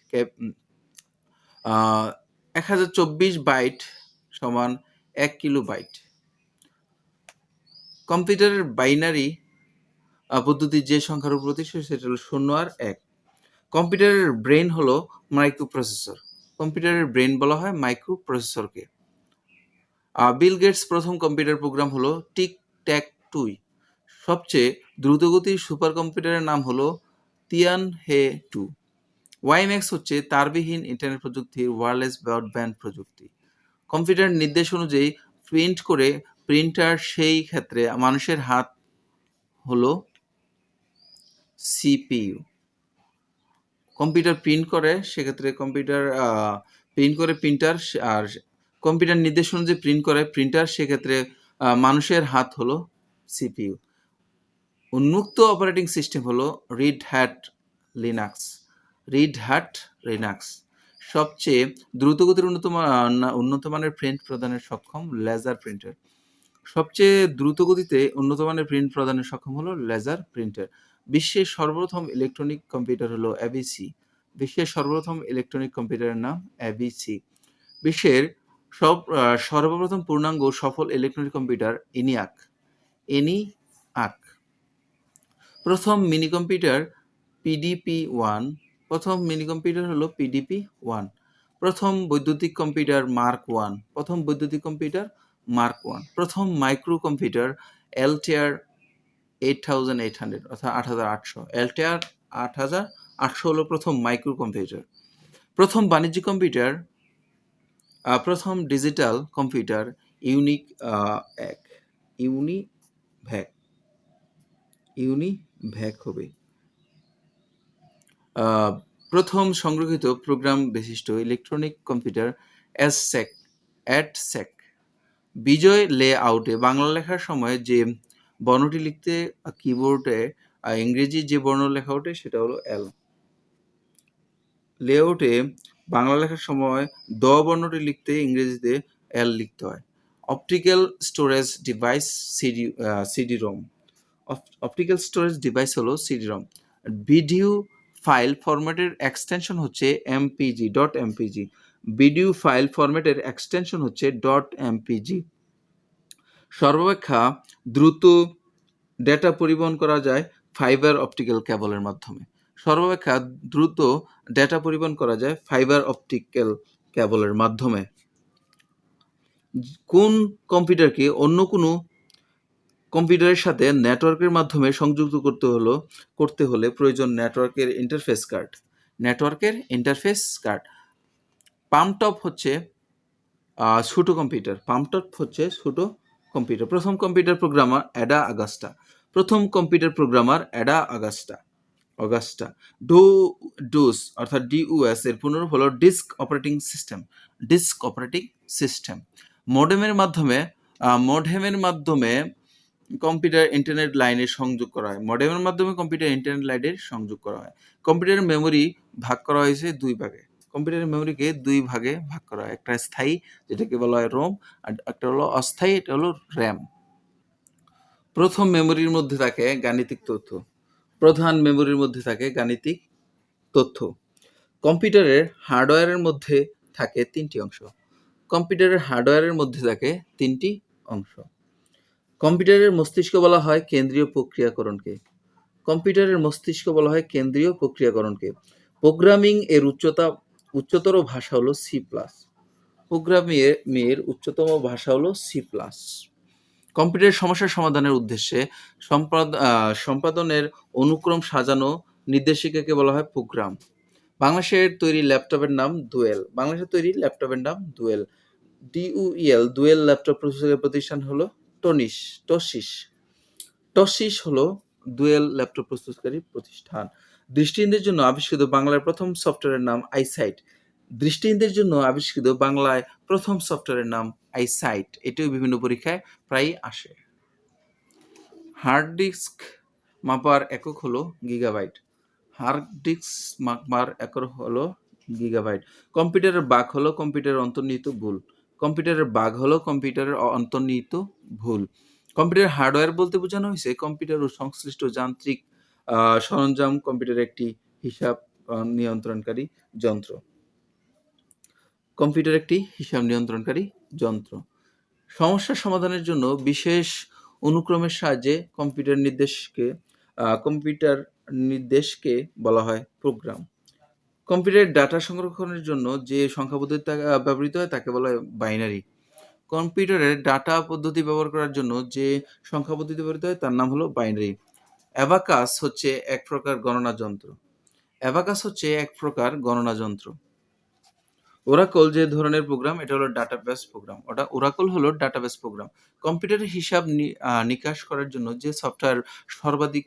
1024 বাইট সমান 1 কিলোবাইট। কম্পিউটারের বাইনারি পদ্ধতির যে সংখ্যার উপর প্রতিষ্ঠিত সেটা হলো 0 আর 1। কম্পিউটারের ব্রেন হলো মাইক্রোপ্রসেসর। কম্পিউটারের ব্রেন বলা হয় মাইক্রোপ্রসেসরকে। বিল গেটস প্রথম কম্পিউটার প্রোগ্রাম হলো টিক ট্যাক টুই। সবচেয়ে দ্রুতগতির সুপার কম্পিউটারের নাম হলো তিয়ান হে 2। ওয়াইম্যাক্স হচ্ছে তারবিহীন ইন্টারনেট প্রযুক্তির ওয়্যারলেস ব্রডব্যান্ড প্রযুক্তি। কম্পিউটার নির্দেশ অনুযায়ী প্রিন্ট করে প্রিন্টার, সেই ক্ষেত্রে মানুষের হাত হলো সিপিইউ। কম্পিউটার প্রিন্ট করে, সেক্ষেত্রে কম্পিউটার প্রিন্ট করে প্রিন্টার, আর কম্পিউটার নির্দেশ অনুযায়ী প্রিন্ট করে প্রিন্টার, সেক্ষেত্রে মানুষের হাত হলো সিপিইউ। উন্মুক্ত অপারেটিং সিস্টেম হলো Red Hat Linux. Red Hat Linux. সবচেয়ে দ্রুতগতির উন্নত মানের প্রিন্ট প্রদানের সক্ষম লেজার প্রিন্টার। সবচেয়ে দ্রুতগতিতে উন্নত মানের প্রিন্ট প্রদানের সক্ষম হলো লেজার প্রিন্টার। বিশ্বের সর্বপ্রথম ইলেকট্রনিক কম্পিউটার হলো এবিসি। বিশ্বের সর্বপ্রথম ইলেকট্রনিক কম্পিউটারের নাম এবিসি। বিশ্বের সর্বপ্রথম পূর্ণাঙ্গ সফল ইলেকট্রনিক কম্পিউটার ENIAC। ENIAC। প্রথম মিনি কম্পিউটার PDP-1। প্রথম মিনি কম্পিউটার হলো PDP-1। প্রথম বৈদ্যুতিক কম্পিউটার মার্ক 1। প্রথম বৈদ্যুতিক কম্পিউটার মার্ক 1। প্রথম মাইক্রো কম্পিউটার Altair 8800 অর্থাৎ 8800। Altair 8800 হলো প্রথম মাইক্রো কম্পিউটার। প্রথম বাণিজ্যিক কম্পিউটার, প্রথম ডিজিটাল কম্পিউটার ইউনিভ্যাক হবে। প্রথম সংরক্ষিত প্রোগ্রাম বিশিষ্ট ইলেকট্রনিক কম্পিউটার অ্যাডসেক। বিজয় লেআউটে বাংলা লেখার সময় যে বর্ণটি লিখতে কিবোর্ডে ইংরেজি যে বর্ণ লেখা ওঠে সেটা হলো এল। লেআউটে বাংলা লেখার সময় দ বর্ণটি লিখতে ইংরেজিতে এল লিখতে হয়। Optical storage device CD ROM. Optical storage device হলো সিডি-রম। ভিডিও ফাইল ফরম্যাটের এক্সটেনশন হচ্ছে MPG। ভিডিও ফাইল ফরম্যাটের এক্সটেনশন হচ্ছে .mpg। সর্বাপেক্ষা দ্রুত ডেটা পরিবহন করা যায় ফাইবার অপটিক্যাল কেবলের মাধ্যমে। সর্বাপেক্ষা দ্রুত ডেটা পরিবহন করা যায় ফাইবার অপটিক্যাল কেবলের মাধ্যমে। কোন কম্পিউটারকে অন্য কোনো কম্পিউটারের সাথে নেটওয়ার্কের মাধ্যমে সংযুক্ত করতে হলে প্রয়োজন নেটওয়ার্কের ইন্টারফেস কার্ড। নেটওয়ার্কের ইন্টারফেস কার্ড। পামটপ হচ্ছে ছোট কম্পিউটার। পামটপ হচ্ছে ছোট কম্পিউটার। প্রথম কম্পিউটার প্রোগ্রামার অ্যাডা আগাস্টা। প্রথম computer programmer Ada Augusta. DOS অর্থাৎ ডিউএস এর পুনরূপ হলো disk operating system. Disk operating system. মডেমের মাধ্যমে কম্পিউটার ইন্টারনেট লাইনের সংযোগ করা হয়। মডেমের মাধ্যমে কম্পিউটার ইন্টারনেট লাইনের সংযোগ করা হয়। কম্পিউটারের মেমোরি ভাগ করা হয়েছে দুই ভাগে। কম্পিউটারের মেমোরিকে দুই ভাগে ভাগ করা হয়। একটা স্থায়ী, যেটাকে বলা হয় রোম, আর একটা হলো অস্থায়ী, এটা হলো র্যাম। প্রথম মেমোরির মধ্যে থাকে গাণিতিক তথ্য। প্রধান মেমোরির মধ্যে থাকে গাণিতিক তথ্য। কম্পিউটারের হার্ডওয়্যারের মধ্যে থাকে তিনটি অংশ। কম্পিউটারের হার্ডওয়্যারের মধ্যে থাকে তিনটি অংশ। কম্পিউটারের মস্তিষ্ক বলা হয় কেন্দ্রীয় প্রক্রিয়াকরণকে। কম্পিউটারের মস্তিষ্ক বলা হয় কেন্দ্রীয় প্রক্রিয়াকরণকে। প্রোগ্রামিং এর উচ্চতর ভাষা হলো সি প্লাস। প্রোগ্রামিং এর উচ্চতম ভাষা হলো সি প্লাস। কম্পিউটারের সমস্যার সমাধানের উদ্দেশ্যে সম্পাদনের অনুক্রম সাজানো নির্দেশিকাকে বলা হয় প্রোগ্রাম। বাংলাদেশের তৈরি ল্যাপটপের নাম ডুয়েল। DUEL ডুয়েল ল্যাপটপ প্রসেসরের প্রতিষ্ঠান হলো টসিস হলো ডুয়েল ল্যাপটপ প্রস্তুতকারী প্রতিষ্ঠান। দৃষ্টিহীনদের জন্য আবিষ্কৃত বাংলার প্রথম সফটওয়্যারের নাম আইসাইট। দৃষ্টিহীনদের জন্য আবিষ্কৃত বাংলায় প্রথম সফটওয়্যারের নাম আইসাইট। এটিও বিভিন্ন পরীক্ষায় প্রায়ই আসে। হার্ড ডিস্ক মাপার একক হলো গিগাবাইট। হার্ড ডিস্ক মাপার একক হলো গিগাবাইট। কম্পিউটারের বাগ হলো কম্পিউটারের অন্তর্নিহিত ভুল। কম্পিউটারের হার্ডওয়্যার বলতে বোঝানো হয়েছে কম্পিউটার ও সংশ্লিষ্ট যান্ত্রিক সরঞ্জাম। কম্পিউটারের একটি হিসাব নিয়ন্ত্রণকারী যন্ত্র। সমস্যা সমাধানের জন্য বিশেষ অনুক্রমের সাহায্যে কম্পিউটার নির্দেশকে বলা হয় প্রোগ্রাম। কম্পিউটারের ডাটা সংরক্ষণের জন্য যে সংখ্যা পদ্ধতি ব্যবহৃত হয় তাকে বলা হয় বাইনারি। কম্পিউটারের ডাটা পদ্ধতি ব্যবহার করার জন্য যে সংখ্যা পদ্ধতি ব্যবহৃত হয় তার নাম হলো বাইনারি। অ্যাবাকাস হচ্ছে এক প্রকার গণনা যন্ত্র। ওরাকল যে ধরনের প্রোগ্রাম, এটা হলো ডাটাবেস প্রোগ্রাম। কম্পিউটারের হিসাব নিকাশ করার জন্য যে সফটওয়্যার সর্বাধিক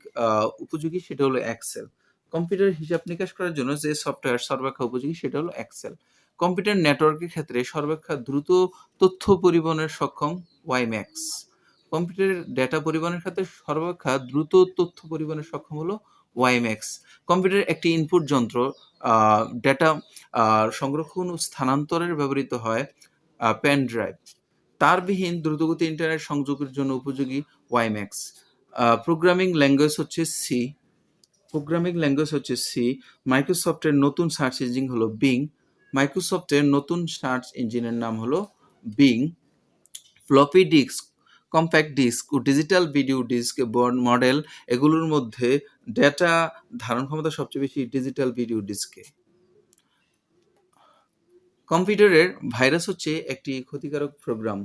উপযোগী সেটা হলো এক্সেল। কম্পিউটারের হিসাব নিকাশ করার জন্য যে সফটওয়্যার সর্বাপেক্ষা উপযোগী সেটা হলো এক্সেল। কম্পিউটার নেটওয়ার্কের ক্ষেত্রে সর্বাপেক্ষা দ্রুত তথ্য পরিবহনের সক্ষম ওয়াইম্যাক্স। কম্পিউটারের ডেটা পরিবহনের ক্ষেত্রে সর্বাপেক্ষা দ্রুত তথ্য পরিবহনের সক্ষম হলো ওয়াইম্যাক্স। কম্পিউটারের একটি ইনপুট যন্ত্র ডেটা সংরক্ষণ ও স্থানান্তরের ব্যবহৃত হয় পেন ড্রাইভ। তারবিহীন দ্রুতগতি ইন্টারনেট সংযোগের জন্য উপযোগী ওয়াইম্যাক্স। প্রোগ্রামিং ল্যাঙ্গুয়েজ হচ্ছে সি। মাইক্রোসফটের নতুন সার্চ ইঞ্জিন হলো বিং। মাইক্রোসফটের নতুন সার্চ ইঞ্জিনের নাম হলো Bing. Floppy disk, compact disk ও ডিজিটাল ভিডিও ডিস্ক মডেল, এগুলোর মধ্যে ডেটা ধারণ ক্ষমতা সবচেয়ে বেশি ডিজিটাল ভিডিও ডিস্কে। কম্পিউটারের ভাইরাস হচ্ছে একটি ক্ষতিকারক প্রোগ্রাম।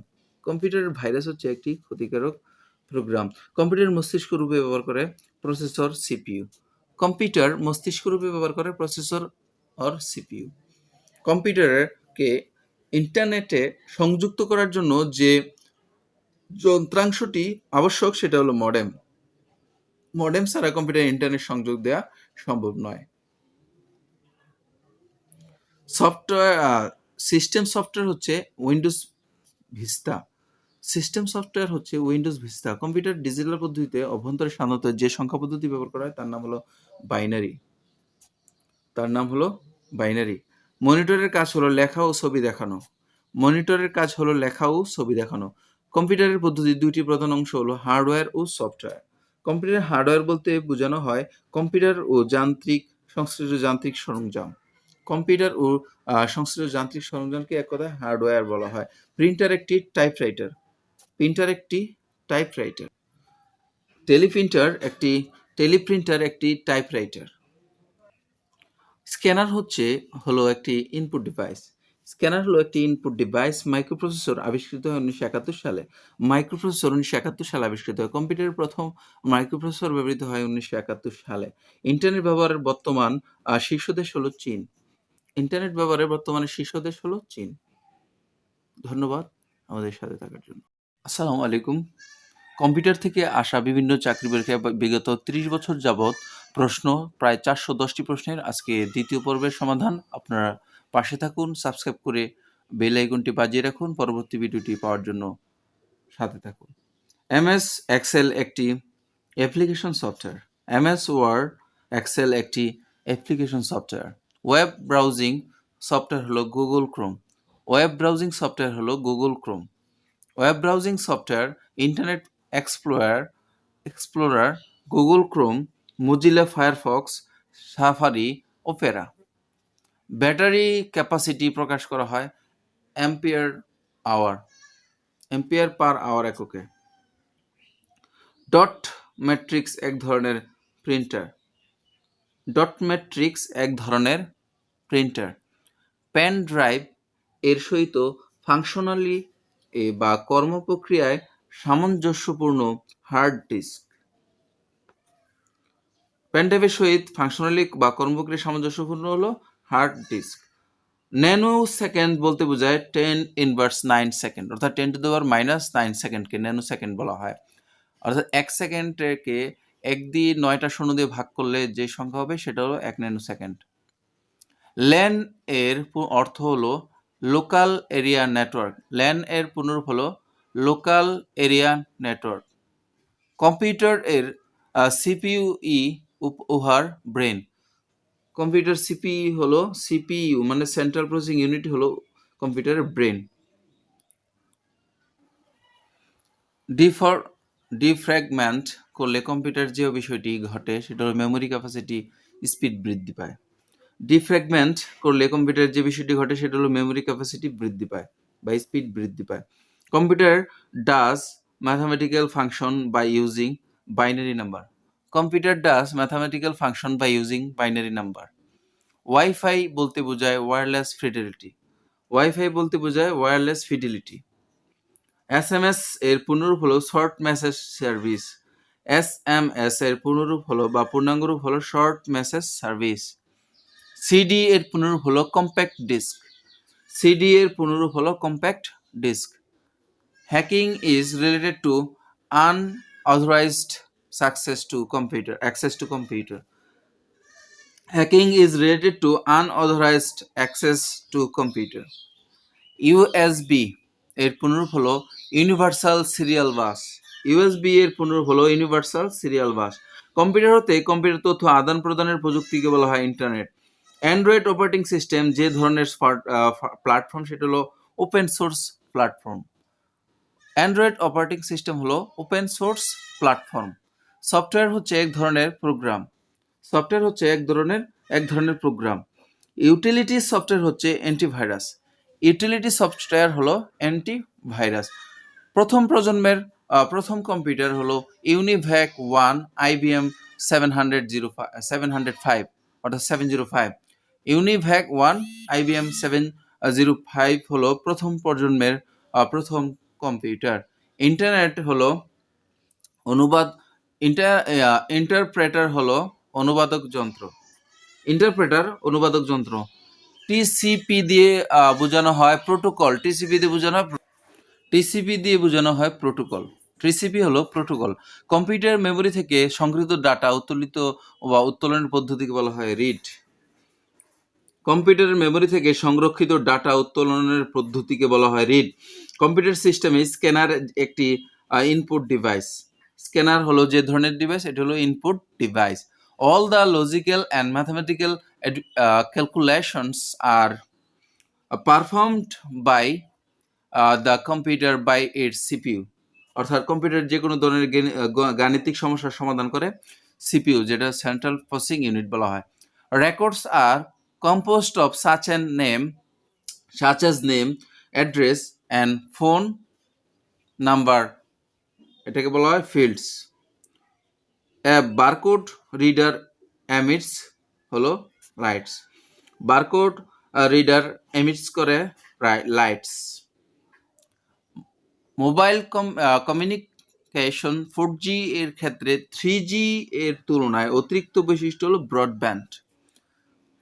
কম্পিউটার মস্তিষ্ক রূপে ব্যবহার করে প্রসেসর সিপিইউ। কম্পিউটারকে ইন্টারনেটে সংযুক্ত করার জন্য যে যন্ত্রাংশটি আবশ্যক সেটা হলো মডেম। মডেম ছাড়া কম্পিউটার ইন্টারনেট সংযোগ দেওয়া সম্ভব নয়। সিস্টেম সফটওয়্যার হচ্ছে উইন্ডোজ ভিস্তা। কম্পিউটার ডিজিটাল পদ্ধতিতে অভ্যন্তরে সাধারণত যে সংখ্যা পদ্ধতি ব্যবহার করা হয় তার নাম হলো বাইনারি। মনিটরের কাজ হলো লেখা ও ছবি দেখানো। কম্পিউটারের পদ্ধতির দুইটি প্রধান অংশ হলো হার্ডওয়্যার ও সফটওয়্যার। কম্পিউটারের হার্ডওয়্যার বলতে বোঝানো হয় কম্পিউটার ও সংশ্লিষ্ট যান্ত্রিক সরঞ্জাম। কম্পিউটার ও সংশ্লিষ্ট যান্ত্রিক সরঞ্জামকে এক কথায় হার্ডওয়্যার বলা হয়। প্রিন্টার একটি টাইপরাইটার। টেলিপ্রিন্টার একটি টাইপরাইটার। স্ক্যানার হলো একটি ইনপুট ডিভাইস। মাইক্রোপ্রসেসর আবিষ্কৃত হয় 1971 সালে। আবিষ্কৃত হয়। কম্পিউটারের প্রথম মাইক্রোপ্রসেসর ব্যবহৃত হয় 1971 সালে। ইন্টারনেট ব্যবহারের বর্তমান শীর্ষ দেশ হলো চীন। ধন্যবাদ আমাদের সাথে থাকার জন্য। আসসালামু আলাইকুম। কম্পিউটার থেকে আসা বিভিন্ন চাকরি পরীক্ষায় বিগত 30 বছর যাবৎ প্রশ্ন, প্রায় 410টি প্রশ্নের আজকে দ্বিতীয় পর্বের সমাধান। আপনারা পাশে থাকুন, সাবস্ক্রাইব করে বেল আইকনটি বাজিয়ে রাখুন, পরবর্তী ভিডিওটি পাওয়ার জন্য সাথে থাকুন। এমএস এক্সেল একটি application software. MS Word Excel একটি application software. Web browsing software হলো Google Chrome. Web browsing software Internet Explorer, Google Chrome, Mozilla Firefox, Safari, Opera. Battery capacity প্রকাশ করা হয় অ্যাম্পিয়ার পার আওয়ার এককে। ডট ম্যাট্রিক্স এক ধরনের printer. Pen drive এর সহিত ফাংশনালি বা কর্মপ্রক্রিয়ায় সামঞ্জস্যপূর্ণ হার্ড ডিস্ক। পেনড্রাইভের সহিত ফাংশনালি বা কর্মপ্রক্রিয়ায় সামঞ্জস্যপূর্ণ হলো হার্ড ডিস্ক। ন্যানো সেকেন্ড বলতে বোঝায় 10⁻৯ সেকেন্ড, অর্থাৎ 10⁻⁻৯ সেকেন্ডকে ন্যানো সেকেন্ড বলা হয়। অর্থাৎ 1 সেকেন্ডকে 1 দিয়ে 9টা শূন্য দিয়ে ভাগ করলে যে সংখ্যা হবে সেটা হলো 1 ন্যানো সেকেন্ড। ল্যান এর অর্থ হলো লোকাল এরিয়া নেটওয়ার্ক। ল্যান এর পুনরূপ হলো লোকাল এরিয়া নেটওয়ার্ক। কম্পিউটার এর সিপিইউ উহার ব্রেন। কম্পিউটার সিপিইউ মানে সেন্ট্রাল প্রসেসিং ইউনিট হলো কম্পিউটারের ব্রেন। ডিফ্র্যাগমেন্ট করলে কম্পিউটার যে বিষয়টি ঘটে সেটা হলো মেমোরি ক্যাপাসিটি, স্পিড বৃদ্ধি পায়। স্পিড বৃদ্ধি পায়। Computer does mathematical function by using binary number. Wifi বলতে বোঝায় ওয়্যারলেস ফিডিলিটি। এসএমএস এর পূর্ণরূপ হলো শর্ট মেসেজ সার্ভিস। এসএমএস এর পূর্ণরূপ হলো বা পূর্ণাঙ্গ রূপ হলো শর্ট মেসেজ সার্ভিস। সিডি এর পূর্ণরূপ হলো compact disk. Hacking is related to unauthorized access to computer. USB এর পুনরূপ হলো ইউনিভার্সাল সিরিয়াল বাস। কম্পিউটার হতে কম্পিউটার তথ্য আদান প্রদানের প্রযুক্তিকে বলা হয় ইন্টারনেট। অ্যান্ড্রয়েড অপারেটিং সিস্টেম যে ধরনের প্ল্যাটফর্ম সেটা হলো ওপেন সোর্স প্ল্যাটফর্ম। সফটওয়্যার হচ্ছে এক ধরনের প্রোগ্রাম। ইউটিলিটি সফটওয়্যার হচ্ছে অ্যান্টিভাইরাস। প্রথম প্রজন্মের প্রথম কম্পিউটার হলো ইউনিভ্যাক 1 IBM 705 অর্থাৎ 705। ইউনিভ্যাক 1 IBM 705 হলো প্রথম প্রজন্মের প্রথম কম্পিউটার। ইন্টারনেট হলো ইন্টারপ্রেটার হলো অনুবাদক যন্ত্র। টিসিপি দিয়ে বোঝানো হয় প্রোটোকল। টিসিপি হলো প্রোটোকল। কম্পিউটার মেমোরি থেকে সংগৃহীত ডাটা উত্তোলনের পদ্ধতিকে বলা হয় রিড। কম্পিউটার সিস্টেমে স্ক্যানার একটি ইনপুট ডিভাইস। স্ক্যানার হলো যে ধরনের ডিভাইস, এটা হলো input device. All the logical and mathematical calculations are performed by the computer by its CPU. অর্থাৎ কম্পিউটার যে কোনো ধরনের গাণিতিক সমস্যার সমাধান করে সিপিইউ, যেটা সেন্ট্রাল প্রসেসিং ইউনিট বলা হয়। Records are composed of such as name, address and phone number, এটাকে বলা হয় fields. A barcode reader emits হলো lights. বারকোড রিডার এমিটস করে লাইটস। মোবাইল কমিউনিকেশন 4G এর ক্ষেত্রে 3G এর তুলনায় অতিরিক্ত বৈশিষ্ট্য হলো ব্রডব্যান্ড।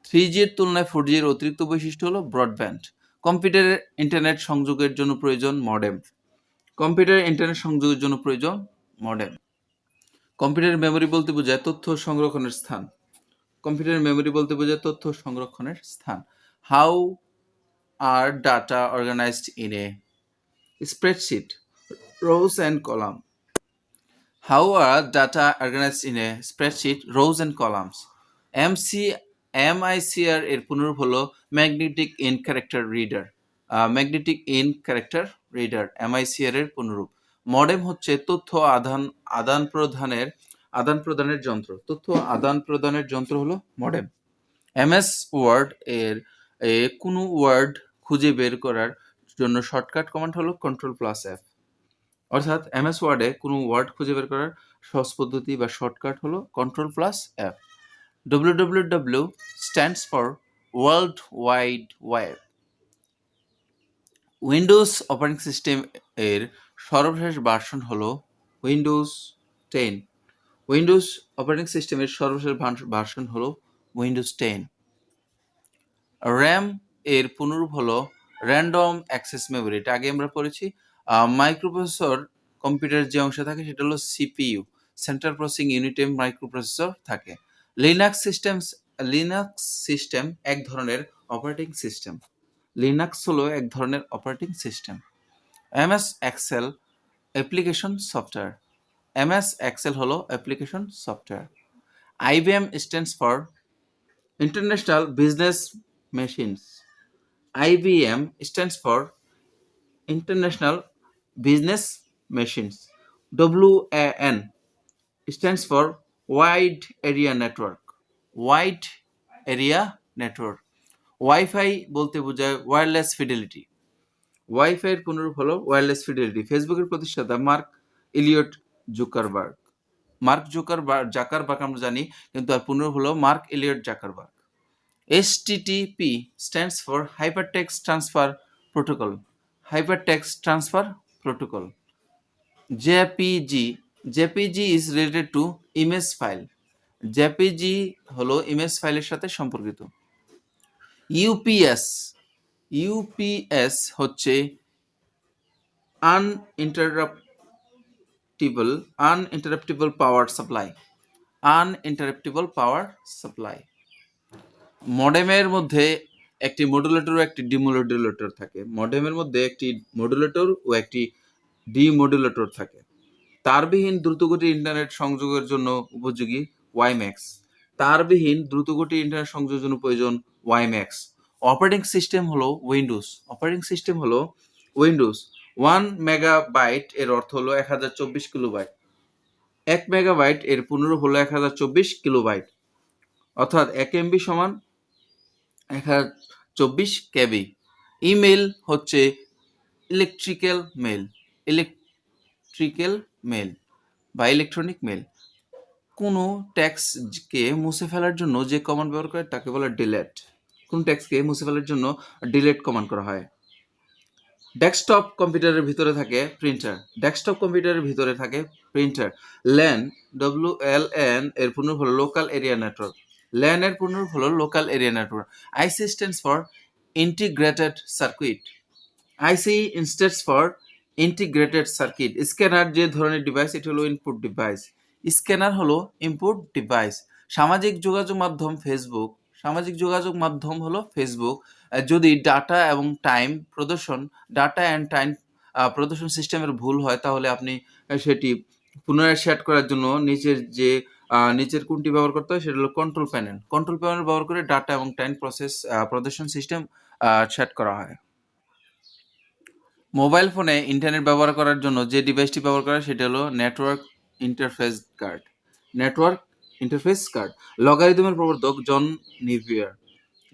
3G এর তুলনায় 4G এর অতিরিক্ত বৈশিষ্ট্য হলো ব্রডব্যান্ড। কম্পিউটারের ইন্টারনেট সংযোগের জন্য প্রয়োজন মডেম। কম্পিউটারের ইন্টারনেট সংযোগের জন্য প্রয়োজন মডেম। কম্পিউটারের মেমরি বলতে বোঝায় তথ্য সংরক্ষণের স্থান। কম্পিউটারের মেমরি বলতে বোঝায় তথ্য সংরক্ষণের স্থান। How are data organised in a spreadsheet, rows and columns? How are data organized in a spreadsheet, rows and columns? MICR এর পুনরূপ হলো magnetic ink character reader. Magnetic ink character reader MICR এর পুনরূপ। Modem হচ্ছে তথ্য আদান প্রদানের যন্ত্র। তথ্য আদান প্রদানের যন্ত্র হলো মডেম। MS ওয়ার্ড এর কোনো ওয়ার্ড খুঁজে বের করার জন্য শর্টকাট কমান্ড হলো Ctrl+F। অর্থাৎ MS ওয়ার্ডে কোনো ওয়ার্ড খুঁজে বের করার সহজ পদ্ধতি বা শর্টকাট হলো Ctrl+F। www stands for World Wide Web। Windows operating system এর সর্বশেষ ভার্সন হলো উইন্ডোজ 10। উইন্ডোজ অপারেটিং সিস্টেমের সর্বশেষ ভার্সন হলো উইন্ডোজ 10। র্যাম এর পুনরূপ হলো র্যান্ডম অ্যাক্সেস মেমরি। এটা আগে আমরা পড়েছি। মাইক্রোপ্রসেসর কম্পিউটারের যে অংশ থাকে সেটা হলো CPU, সেন্ট্রাল প্রসেসিং ইউনিটে মাইক্রোপ্রসেসর থাকে। লিনাক্স সিস্টেম এক ধরনের অপারেটিং সিস্টেম। লিনাক্স হলো এক ধরনের operating system. MS Excel application software. MS Excel হলো application software. IBM stands for International Business Machines. IBM stands for International Business Machines. WAN stands for Wide Area Network. Wide Area Network. Wifi বলতে বোঝায় wireless fidelity. Wifi এর পুনরূপ হলো wireless fidelity. ফেসবুকের প্রতিষ্ঠাতা mark Eliot Zuckerberg. Zuckerberg আমরা জানি, কিন্তু আর পুনরূপ হলো Mark Elliot Zuckerberg. HTTP stands for Hypertext Transfer Protocol. Hypertext Transfer Protocol. JPG is related to image file. JPG হলো ইমেজ ফাইলের সাথে সম্পর্কিত। UPS হচ্ছে uninterruptible power supply. Uninterruptible power supply. মডেমের মধ্যে একটি মডুলেটর ও একটি ডিমডুলেটর থাকে। মডেমের মধ্যে একটি মডুলেটর ও একটি ডিমডুলেটর থাকে। তারবিহীন দ্রুতগতি ইন্টারনেট সংযোগের জন্য উপযোগী WiMAX। তারবিহীন দ্রুতগতি ইন্টারনেট সংযোগের জন্য প্রয়োজন WiMAX। অপারেটিং সিস্টেম হলো উইন্ডোজ। অপারেটিং সিস্টেম হলো উইন্ডোজ। 1 মেগাবাইট এর অর্থ হলো 1024 কিলোবাইট। 1 মেগাবাইট এর পুনরূপ হলো 1024 কিলোবাইট। অর্থাৎ 1 MB সমান 1024 KB। ইমেল হচ্ছে ইলেকট্রিক্যাল মেল বা ইলেকট্রনিক মেল। কোনো টেক্সটকে মুছে ফেলার জন্য যে কমান্ড ব্যবহার করে তাকে বলে ডিলেট। কোন টেক্সটকে মুছে ফেলার জন্য ডিলেট কমান্ড করা হয়। ডেস্কটপ কম্পিউটারের ভিতরে থাকে প্রিন্টার। ডেস্কটপ কম্পিউটারের ভিতরে থাকে প্রিন্টার। LAN WLAN এর পুনরূপ হলো লোকাল এরিয়া নেটওয়ার্ক। LAN এর পুনরূপ হলো local area network. IC stands for integrated circuit. IC stands for integrated circuit. Scanner যে ধরনের ডিভাইস, এটা হলো ইনপুট ডিভাইস। স্ক্যানার হলো ইনপুট ডিভাইস। সামাজিক যোগাযোগ মাধ্যম হলো ফেসবুক। যদি ডাটা অ্যান্ড টাইম প্রদর্শন সিস্টেমের ভুল হয়, তাহলে আপনি সেটি পুনরায় সেট করার জন্য নিচের কোনটি ব্যবহার করতে হয়, সেটা হলো কন্ট্রোল প্যানেল। কন্ট্রোল প্যানেল ব্যবহার করে ডাটা এবং টাইম প্রদর্শন সিস্টেম সেট করা হয়। মোবাইল ফোনে ইন্টারনেট ব্যবহার করার জন্য যে ডিভাইসটি ব্যবহার করা হয় সেটা হলো নেটওয়ার্ক ইন্টারফেস কার্ড। লগারিদমের প্রবর্তক জন নেভিয়ার।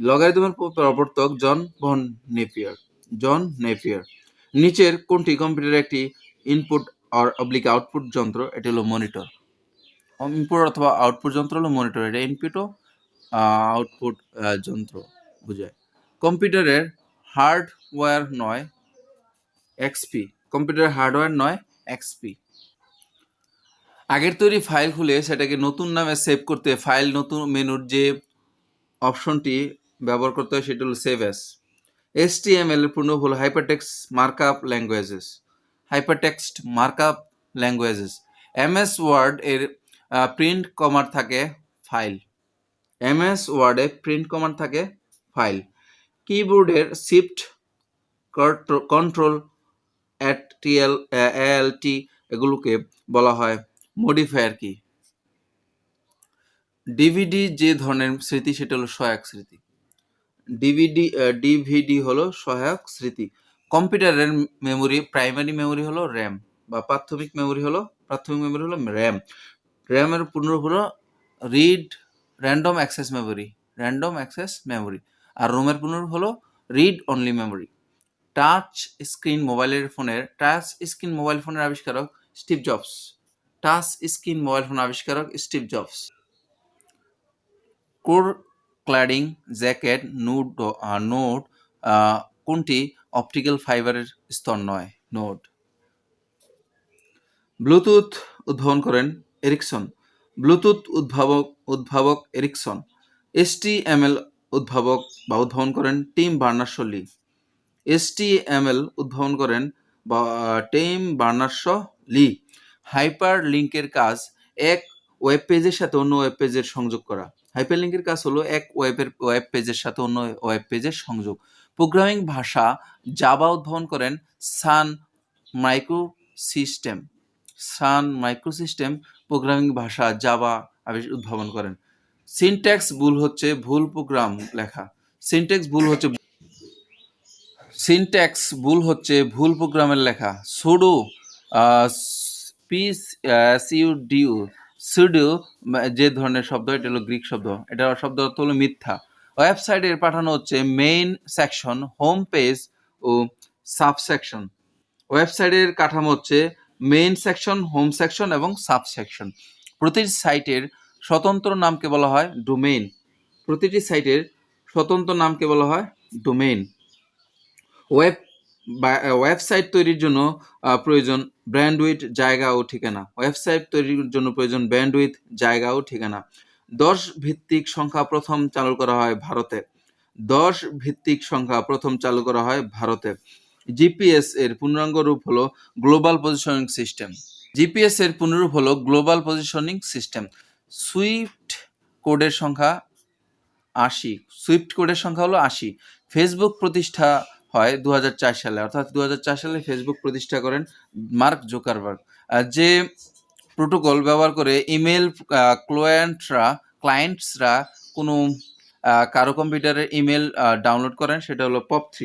লগারিদমের প্রবর্তক জন ভন নেপিয়ার। জন নেপিয়ার। নিচের কোনটি কম্পিউটারের একটি ইনপুট আর অবলিক আউটপুট যন্ত্র? এটি হলো মনিটর। ইনপুট অথবা আউটপুট যন্ত্র হলো মনিটর। এটা ইনপুট ও আউটপুট যন্ত্র বোঝায়। কম্পিউটারের হার্ডওয়্যার নয় এক্সপি। কম্পিউটারের হার্ডওয়্যার নয় এক্সপি। আগের তৈরি ফাইল খুলে সেটাকে নতুন নামে সেভ করতে ফাইল নতুন মেনুর যে অপশনটি ব্যবহার করতে হয় সেটা হলো সেভ অ্যাস। HTML এর পূর্ণ হলো hypertext markup languages. Hypertext markup languages. MS word এর প্রিন্ট কমান্ড থাকে ফাইল। MS ওয়ার্ডে প্রিন্ট কমান্ড থাকে ফাইল। কিবোর্ডের শিফট কন্ট্রোল ALT এগুলোকে বলা হয় মডিফায়ার কি। ডিভিডি যে ধরনের স্মৃতি সেটা হলো সহায়ক স্মৃতি। ডিভিডি হলো সহায়ক স্মৃতি। কম্পিউটারের মেমোরি প্রাইমারি মেমোরি হলো র্যাম বা প্রাথমিক মেমোরি হলো র্যাম। র্যামের পূর্ণরূপ হলো র্যান্ডম অ্যাক্সেস মেমোরি। আর রোমের পূর্ণরূপ হলো read only memory. Touch screen mobile ফোনের আবিষ্কারক Steve jobs. Core cladding jacket node কোনটি অপটিক্যাল ফাইবারের স্তর নয়? নোড। ব্লুটুথ উদ্ভাবন করেন এরিকসন। ব্লুটুথ উদ্ভাবক এরিকসন। HTML উদ্ভাবন করেন টিম বার্নার্স-লি। HTML উদ্ভাবন করেন টিম বার্নার্স-লি। হাইপার লিঙ্কের কাজ এক ওয়েব পেজের সাথে অন্য ওয়েব পেজের সংযোগ করা। হাইপারলিংকের কাজ হলো এক ওয়েব পেজের সাথে অন্য ওয়েব পেজের সংযোগ। প্রোগ্রামিং ভাষা জাভা উদ্ভাবন করেন সান মাইক্রোসিস্টেম প্রোগ্রামিং ভাষা জাভা উদ্ভাবন করেন। সিনট্যাক্স ভুল হচ্ছে ভুল প্রোগ্রাম লেখা। সিনট্যাক্স ভুল হচ্ছে ভুল প্রোগ্রামের লেখা। সুডো যে ধরনের শব্দ এটা হলো গ্রিক শব্দ। এটা শব্দ অর্থ হলো মিথ্যা। ওয়েবসাইটের পাঠানো হচ্ছে মেইন সেকশন, হোম পেজ ও সাবসেকশন। ওয়েবসাইটের কাঠামো হচ্ছে মেইন সেকশন, হোম সেকশন এবং সাবসেকশন। প্রতিটি সাইটের স্বতন্ত্র নামকে বলা হয় ডোমেইন। ওয়েবসাইট তৈরির জন্য প্রয়োজন ব্যান্ডউইথ জায়গা ও ঠিকানা। 10 ভিত্তিক সংখ্যা প্রথম চালু করা হয় ভারতে। জিপিএস এর পূর্ণাঙ্গ রূপ হলো গ্লোবাল পজিশনিং সিস্টেম। সুইফট কোডের সংখ্যা 80। ফেসবুক প্রতিষ্ঠা হয় 2004 সালে, অর্থাৎ 2004 সালে ফেসবুক প্রতিষ্ঠা করেন মার্ক জুকারবার্গ। যে প্রোটোকল ব্যবহার করে ইমেল ক্লায়েন্টসরা কোনো কারো কম্পিউটারের ইমেল ডাউনলোড করেন সেটা হলো POP3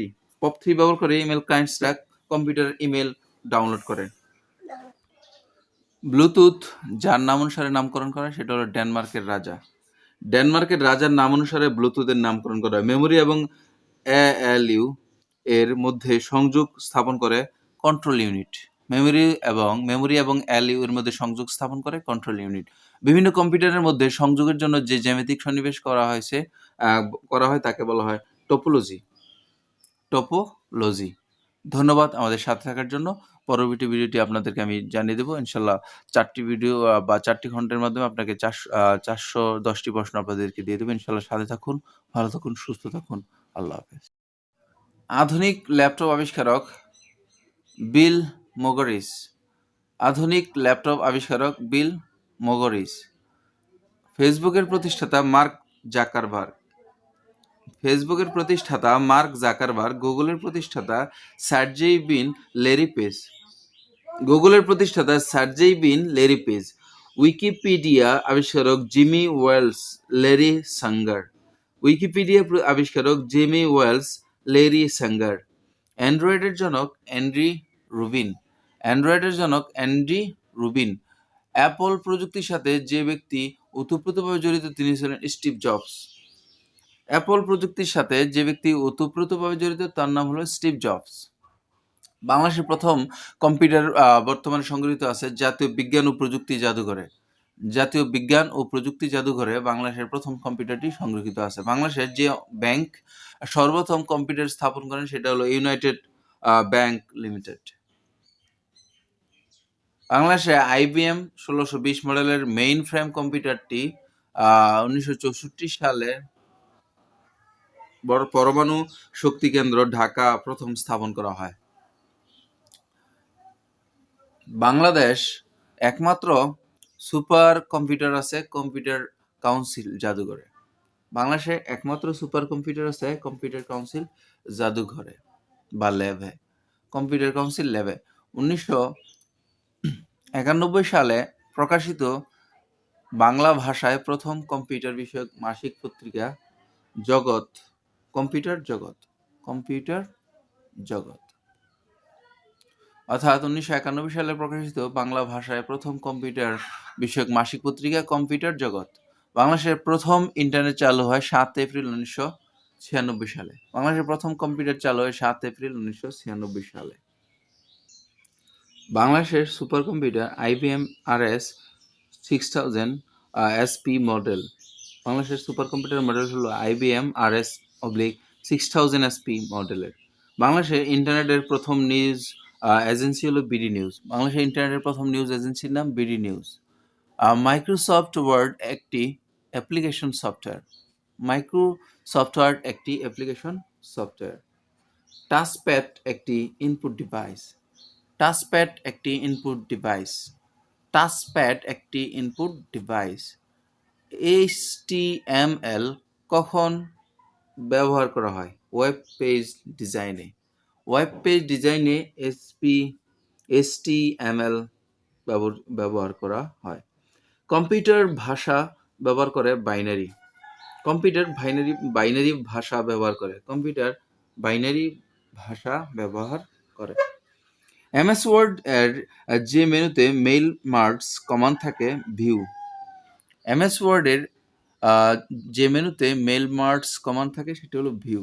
ব্যবহার করে ইমেল ক্লায়েন্টসরা কম্পিউটারের ইমেল ডাউনলোড করেন। ব্লুটুথ যার নাম অনুসারে নামকরণ করা সেটা হলো ডেনমার্কের রাজার নাম অনুসারে ব্লুটুথের নামকরণ করা হয়। মেমোরি এবং ALU এর মধ্যে সংযোগ স্থাপন করে কন্ট্রোল ইউনিট। মেমোরি এবং ALU এর মধ্যে সংযোগ স্থাপন করে কন্ট্রোল ইউনিট। বিভিন্ন কম্পিউটারের মধ্যে সংযোগের জন্য যে জ্যামিতিক সন্নিবেশ করা হয় তাকে বলা হয় টোপোলজি। ধন্যবাদ আমাদের সাথে থাকার জন্য। পরবর্তী ভিডিওটি আপনাদেরকে আমি জানিয়ে দেবো ইনশাল্লাহ। 4টি ভিডিও বা 4টি খণ্ডের মাধ্যমে আপনাকে 410টি প্রশ্ন আপনাদেরকে দিয়ে দেবো ইনশাল্লাহ। সাথে থাকুন, ভালো থাকুন, সুস্থ থাকুন। আল্লাহ হাফেজ। আধুনিক ল্যাপটপ আবিষ্কারক বিল মোগরিস। ফেসবুকের প্রতিষ্ঠাতা মার্ক জাকারবার্গ। গুগলের প্রতিষ্ঠাতা সার্জেই বিন লেরি পেজ। উইকিপিডিয়া আবিষ্কারক জিমি ওয়েলস লেরি সাঙ্গার। অ্যান্ড্রয়েডের জনক অ্যান্ড্রি রুবিন। অ্যাপল প্রযুক্তির সাথে যে ব্যক্তি ওতপ্রোতভাবে জড়িত তিনি ছিলেন স্টিভ জবস। অ্যাপল প্রযুক্তির সাথে যে ব্যক্তি ওতপ্রোতভাবে জড়িত তার নাম হলো স্টিভ জবস। বাংলাদেশের প্রথম কম্পিউটার বর্তমানে সংগৃহীত আছে জাতীয় বিজ্ঞান ও প্রযুক্তি জাদুঘরে। জাতীয় বিজ্ঞান ও প্রযুক্তি জাদুঘরে বাংলাদেশের প্রথম কম্পিউটারটি সংরক্ষিত আছে। বাংলাদেশের যে ব্যাংক সর্বপ্রথম কম্পিউটার স্থাপন করেন সেটা হলো ইউনাইটেড ব্যাংক লিমিটেড। বাংলাদেশে IBM 1620 মডেলের মেইন ফ্রেম কম্পিউটারটি 1964 সালে পরমাণু শক্তি কেন্দ্র ঢাকা প্রথম স্থাপন করা হয়। বাংলাদেশ একমাত্র সুপার কম্পিউটার আছে কম্পিউটার কাউন্সিল জাদুঘরে। বাংলাদেশে একমাত্র সুপার কম্পিউটার আছে কম্পিউটার কাউন্সিল জাদুঘরে বা ল্যাবে, কম্পিউটার কাউন্সিল ল্যাবে। 1991 সালে প্রকাশিত বাংলা ভাষায় প্রথম কম্পিউটার বিষয়ক মাসিক পত্রিকা জগৎ, কম্পিউটার জগৎ, কম্পিউটার জগৎ। অর্থাৎ 1991 সালে প্রকাশিত বাংলা ভাষায় প্রথম কম্পিউটার বিষয়ক মাসিক পত্রিকা কম্পিউটার জগৎ। বাংলাদেশের প্রথম ইন্টারনেট চালু হয় 7 এপ্রিল 1996 সালে। বাংলাদেশের প্রথম কম্পিউটার চালু হয় 7 এপ্রিল 1996 সালে। বাংলাদেশের super computer IBM RS 6000 SP model. বাংলাদেশের সুপার কম্পিউটার মডেল হলো IBM RS/6000 SP মডেলের। বাংলাদেশের ইন্টারনেটের প্রথম নিউজ এজেন্সি হলো বিডি নিউজ। বাংলাদেশের ইন্টারনেটের প্রথম নিউজ এজেন্সির নাম বিডি নিউজ। মাইক্রোসফট ওয়ার্ড একটি অ্যাপ্লিকেশন সফটওয়্যার। মাইক্রোসফট ওয়ার্ড একটি অ্যাপ্লিকেশন সফটওয়্যার। টাচপ্যাড একটি ইনপুট ডিভাইস। টাচপ্যাড একটি ইনপুট ডিভাইস। টাচপ্যাড একটি ইনপুট ডিভাইস। HTML কখন ব্যবহার করা হয়? ওয়েব পেজ ডিজাইনে। ওয়েব পেজ ডিজাইনে HTML ব্যবহার করা হয়। কম্পিউটার ভাষা ব্যবহার করে বাইনারি। কম্পিউটার বাইনারি ভাষা ব্যবহার করে। কম্পিউটার বাইনারি ভাষা ব্যবহার করে। MS ওয়ার্ড এর যে মেনুতে মেইল মার্কস কমান্ড থাকে ভিউ। MS ওয়ার্ডের যে মেনুতে মেইল মার্কস কমান্ড থাকে সেটা হলো ভিউ।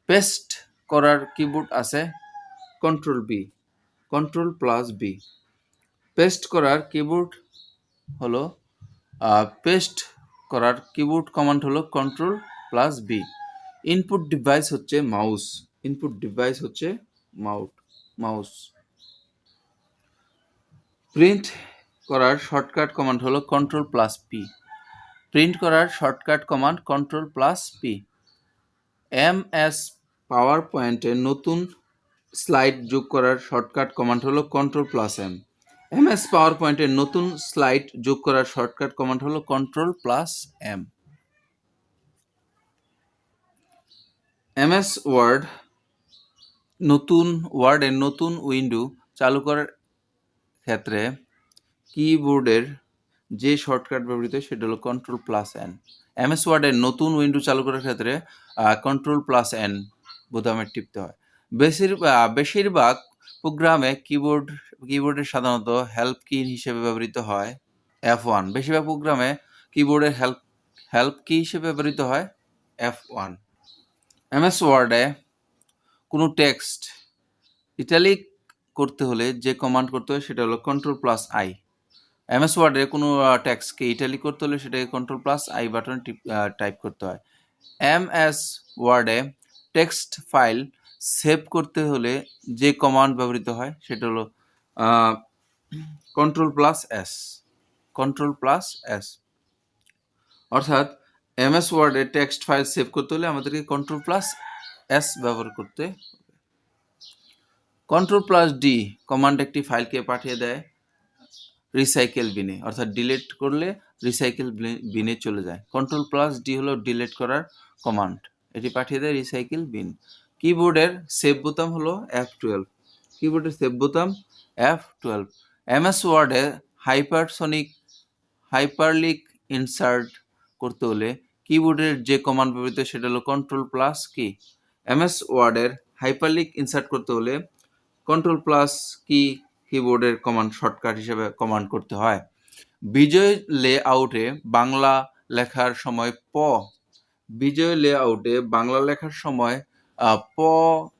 পেস্ট করার কিবোর্ড আছে Ctrl+B, Ctrl+B। পেস্ট করার কিবোর্ড হলো পেস্ট করার কিবোর্ড কমান্ড হলো Ctrl+B। ইনপুট ডিভাইস হচ্ছে মাউস। ইনপুট ডিভাইস হচ্ছে মাউস। প্রিন্ট করার শর্টকাট কমান্ড হলো Ctrl+P। প্রিন্ট করার শর্টকাট কমান্ড Ctrl+P। MS পাওয়ার পয়েন্টে নতুন স্লাইড যোগ করার শর্টকাট কমান্ড হলো Ctrl+M। MS পাওয়ার পয়েন্টে নতুন স্লাইড যোগ করার শর্টকাট কমান্ড হলো Ctrl+M। MS ওয়ার্ডের নতুন উইন্ডো চালু করার ক্ষেত্রে কিবোর্ডের যে শর্টকাট ব্যবহৃত সেটা হলো Ctrl+N। MS ওয়ার্ডের নতুন উইন্ডো চালু করার ক্ষেত্রে Ctrl+N বোতামে টিপতে হয়। বেশিরভাগ প্রোগ্রামে কিবোর্ডের সাধারণত হেল্প কি হিসেবে ব্যবহৃত হয় F1। বেশিরভাগ প্রোগ্রামে কিবোর্ডের হেল্প কি হিসেবে ব্যবহৃত হয় F1। MS ওয়ার্ডে কোনো টেক্সট ইটালিক করতে হলে যে কমান্ড করতে হয় সেটা হলো Ctrl+I। MS ওয়ার্ডে কোনো টেক্সটকে ইটালিক করতে হলে সেটাকে Ctrl+I বাটন টাইপ করতে হয়। MS ওয়ার্ডে টেক্সট ফাইল সেভ করতে হলে যে কমান্ড ব্যবহৃত হয় সেটা হলো Ctrl+S। Ctrl+S। অর্থাৎ MS ওয়ার্ডে টেক্সট ফাইল সেভ করতে হলে আমাদেরকে Ctrl+S ব্যবহার করতে হবে। Ctrl+D কমান্ড একটি ফাইলকে পাঠিয়ে দেয় রিসাইকেল বিনে, অর্থাৎ ডিলিট করলে রিসাইকেল বিনে চলে যায়। Ctrl+D হলো ডিলিট করার কমান্ড, এটি পাঠিয়ে দেয় রিসাইকেল বিন। কিবোর্ডের সেভ বোতাম হলো F12। কিবোর্ডের সেভ বোতাম F12। MS ওয়ার্ডে হাইপারলিক ইনসার্ট করতে হলে কিবোর্ডের যে কমান্ড ব্যবহৃত সেটা হলো Ctrl+ কি। MS ওয়ার্ডের হাইপারলিক ইনসার্ট করতে হলে Ctrl+ কি কিবোর্ডের কমান্ড শর্টকাট হিসেবে কমান্ড করতে হয়। বিজয় লেআউটে বাংলা লেখার সময় বিজয় লেআউটে বাংলা লেখার সময় প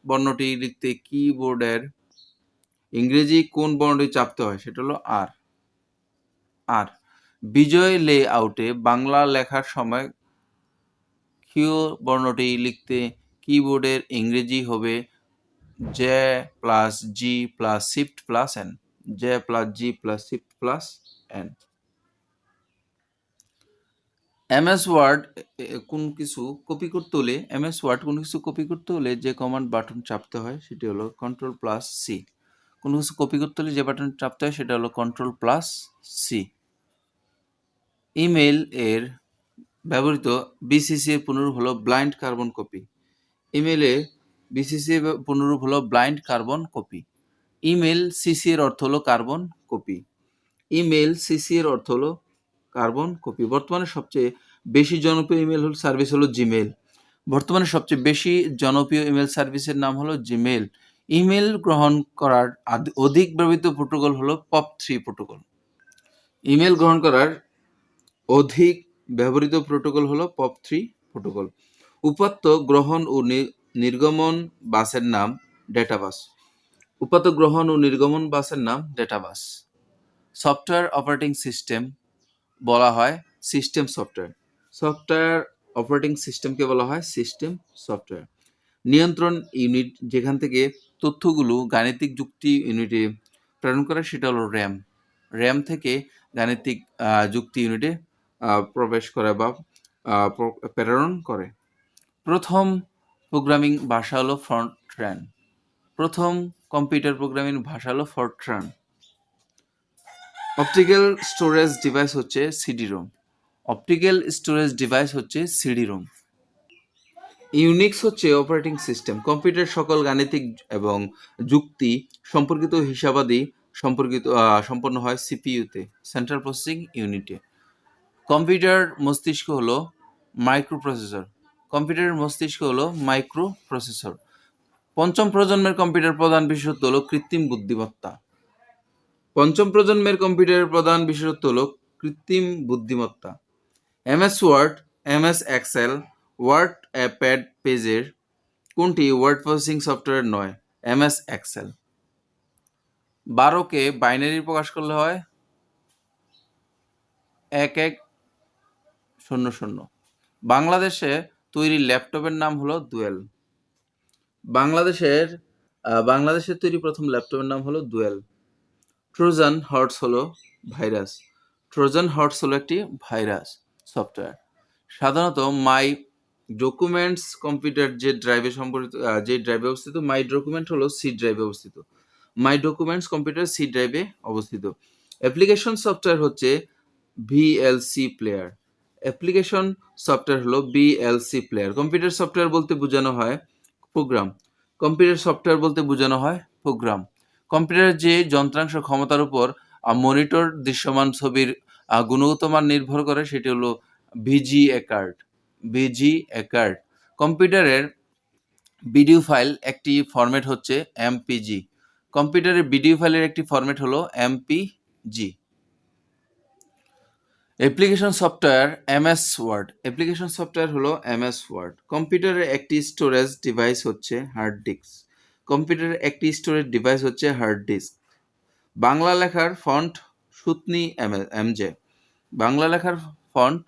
বর্ণটি লিখতে কিবোর্ডের ইংরেজি কোন বর্ণটি চাপতে হয়? সেটা হলো আর। আর বিজয় লেআউটে বাংলা লেখার সময় কিউ বর্ণটি লিখতে কিবোর্ডের ইংরেজি হবে J plus G plus shift plus N. J plus G plus shift plus N. MS Word কোন কিছু কপি করতে হলে এমএস ওয়ার্ড কোনো কিছু কপি করতে হলে যে কমান্ড বাটন চাপতে হয় সেটি হলো কন্ট্রোল প্লাস সি। কোনো কিছু কপি করতে হলে যে বাটন চাপতে হয় সেটা হলো কন্ট্রোল প্লাস সি। ইমেল এর ব্যবহৃত বিসিসি এর পুনরূপ হলো ব্লাইন্ড কার্বন কপি। ইমেলে বিসিসি এর পুনরূপ হলো blind carbon copy. Email CC এর অর্থ হলো কার্বন কপি। ইমেল সিসি এর অর্থ হলো কার্বন কপি। বর্তমানে সবচেয়ে বেশি জনপ্রিয় ইমেল সার্ভিস হলো জিমেল। বর্তমানে সবচেয়ে বেশি জনপ্রিয় ইমেল সার্ভিসের নাম হলো জিমেল। ইমেল গ্রহণ করার অধিক ব্যবহৃত প্রোটোকল হলো POP3 প্রোটোকল। ইমেল গ্রহণ করার অধিক ব্যবহৃত প্রোটোকল হলো POP3 প্রোটোকল। উপাত্ত গ্রহণ ও নির্গমন বাসের নাম ডেটাবাস। উপাত্ত গ্রহণ ও নির্গমন বাসের নাম ডেটাবাস। সফটওয়্যার অপারেটিং সিস্টেম বলা হয় সিস্টেম সফটওয়্যার। সফটওয়্যার অপারেটিং সিস্টেমকে বলা হয় সিস্টেম সফটওয়্যার। নিয়ন্ত্রণ ইউনিট যেখান থেকে তথ্যগুলো গাণিতিক যুক্তি ইউনিটে প্রেরণ করে সেটা হলো র্যাম। র্যাম থেকে গাণিতিক যুক্তি ইউনিটে প্রবেশ করে বা প্রেরণ করে। প্রথম প্রোগ্রামিং ভাষা হলো ফরট্রান। প্রথম কম্পিউটার প্রোগ্রামিং ভাষা হলো ফরট্রান। অপটিক্যাল স্টোরেজ ডিভাইস হচ্ছে সিডি-রোম। অপটিক্যাল স্টোরেজ ডিভাইস হচ্ছে সিডি-রোম। ইউনিক্স হচ্ছে অপারেটিং সিস্টেম। কম্পিউটার সকল গাণিতিক এবং যুক্তি সম্পর্কিত হিসাবাদি সম্পন্ন হয় সিপিইউতে, সেন্ট্রাল প্রসেসিং ইউনিটে। কম্পিউটার মস্তিষ্ক হলো মাইক্রোপ্রসেসর। কম্পিউটারের মস্তিষ্ক হলো মাইক্রোপ্রসেসর। পঞ্চম প্রজন্মের কম্পিউটার প্রধান বিশেষত্ব হলো কৃত্রিম বুদ্ধিমত্তা। পঞ্চম প্রজন্মের কম্পিউটারের প্রধান বিশেষত্ব হলো কৃত্রিম বুদ্ধিমত্তা। MS Word, MS Excel, WordPad পেজের কোনটি ওয়ার্ড প্রসেসিং সফটওয়্যার নয়? MS Excel. 12কে বাইনারি প্রকাশ করলে হয় 1100। বাংলাদেশে তৈরি ল্যাপটপের নাম হলো ডুয়েল। বাংলাদেশের তৈরি প্রথম ল্যাপটপের নাম হলো ডুয়েল। ট্রোজান হর্স হলো ভাইরাস। ট্রোজান হর্স হলো একটি ভাইরাস সফটওয়্যার। সাধারণত মাই ডকুমেন্টস কম্পিউটার যে ড্রাইভে অবস্থিত, মাই ডকুমেন্ট হলো সি ড্রাইভে অবস্থিত। মাই ডকুমেন্টস কম্পিউটার সি ড্রাইভে অবস্থিত। অ্যাপ্লিকেশন সফটওয়্যার হচ্ছে ভিএলসি প্লেয়ার। অ্যাপ্লিকেশন সফটওয়্যার হলো ভিএলসি প্লেয়ার। কম্পিউটার সফটওয়্যার বলতে বোঝানো হয় প্রোগ্রাম। কম্পিউটার সফটওয়্যার বলতে বোঝানো হয় প্রোগ্রাম। কম্পিউটারের যে যন্ত্রাংশ ক্ষমতার উপর মনিটর দৃশ্যমান ছবির গুণগত মান নির্ভর করে সেটি হলো ভিজিএ কার্ড। VGA card. কম্পিউটারের ভিডিও ফাইল একটি ফরম্যাট হচ্ছে এমপিজি। কম্পিউটারের ভিডিও ফাইলের একটি ফরম্যাট হলো MPG. Application software MS Word. Application software হলো এমএস ওয়ার্ড। কম্পিউটারের একটি স্টোরেজ ডিভাইস হচ্ছে হার্ড ডিস্ক। কম্পিউটারের একটি স্টোরেজ ডিভাইস হচ্ছে হার্ড ডিস্ক। বাংলা লেখার ফন্ট সুতনি এমজে। বাংলা লেখার ফন্ট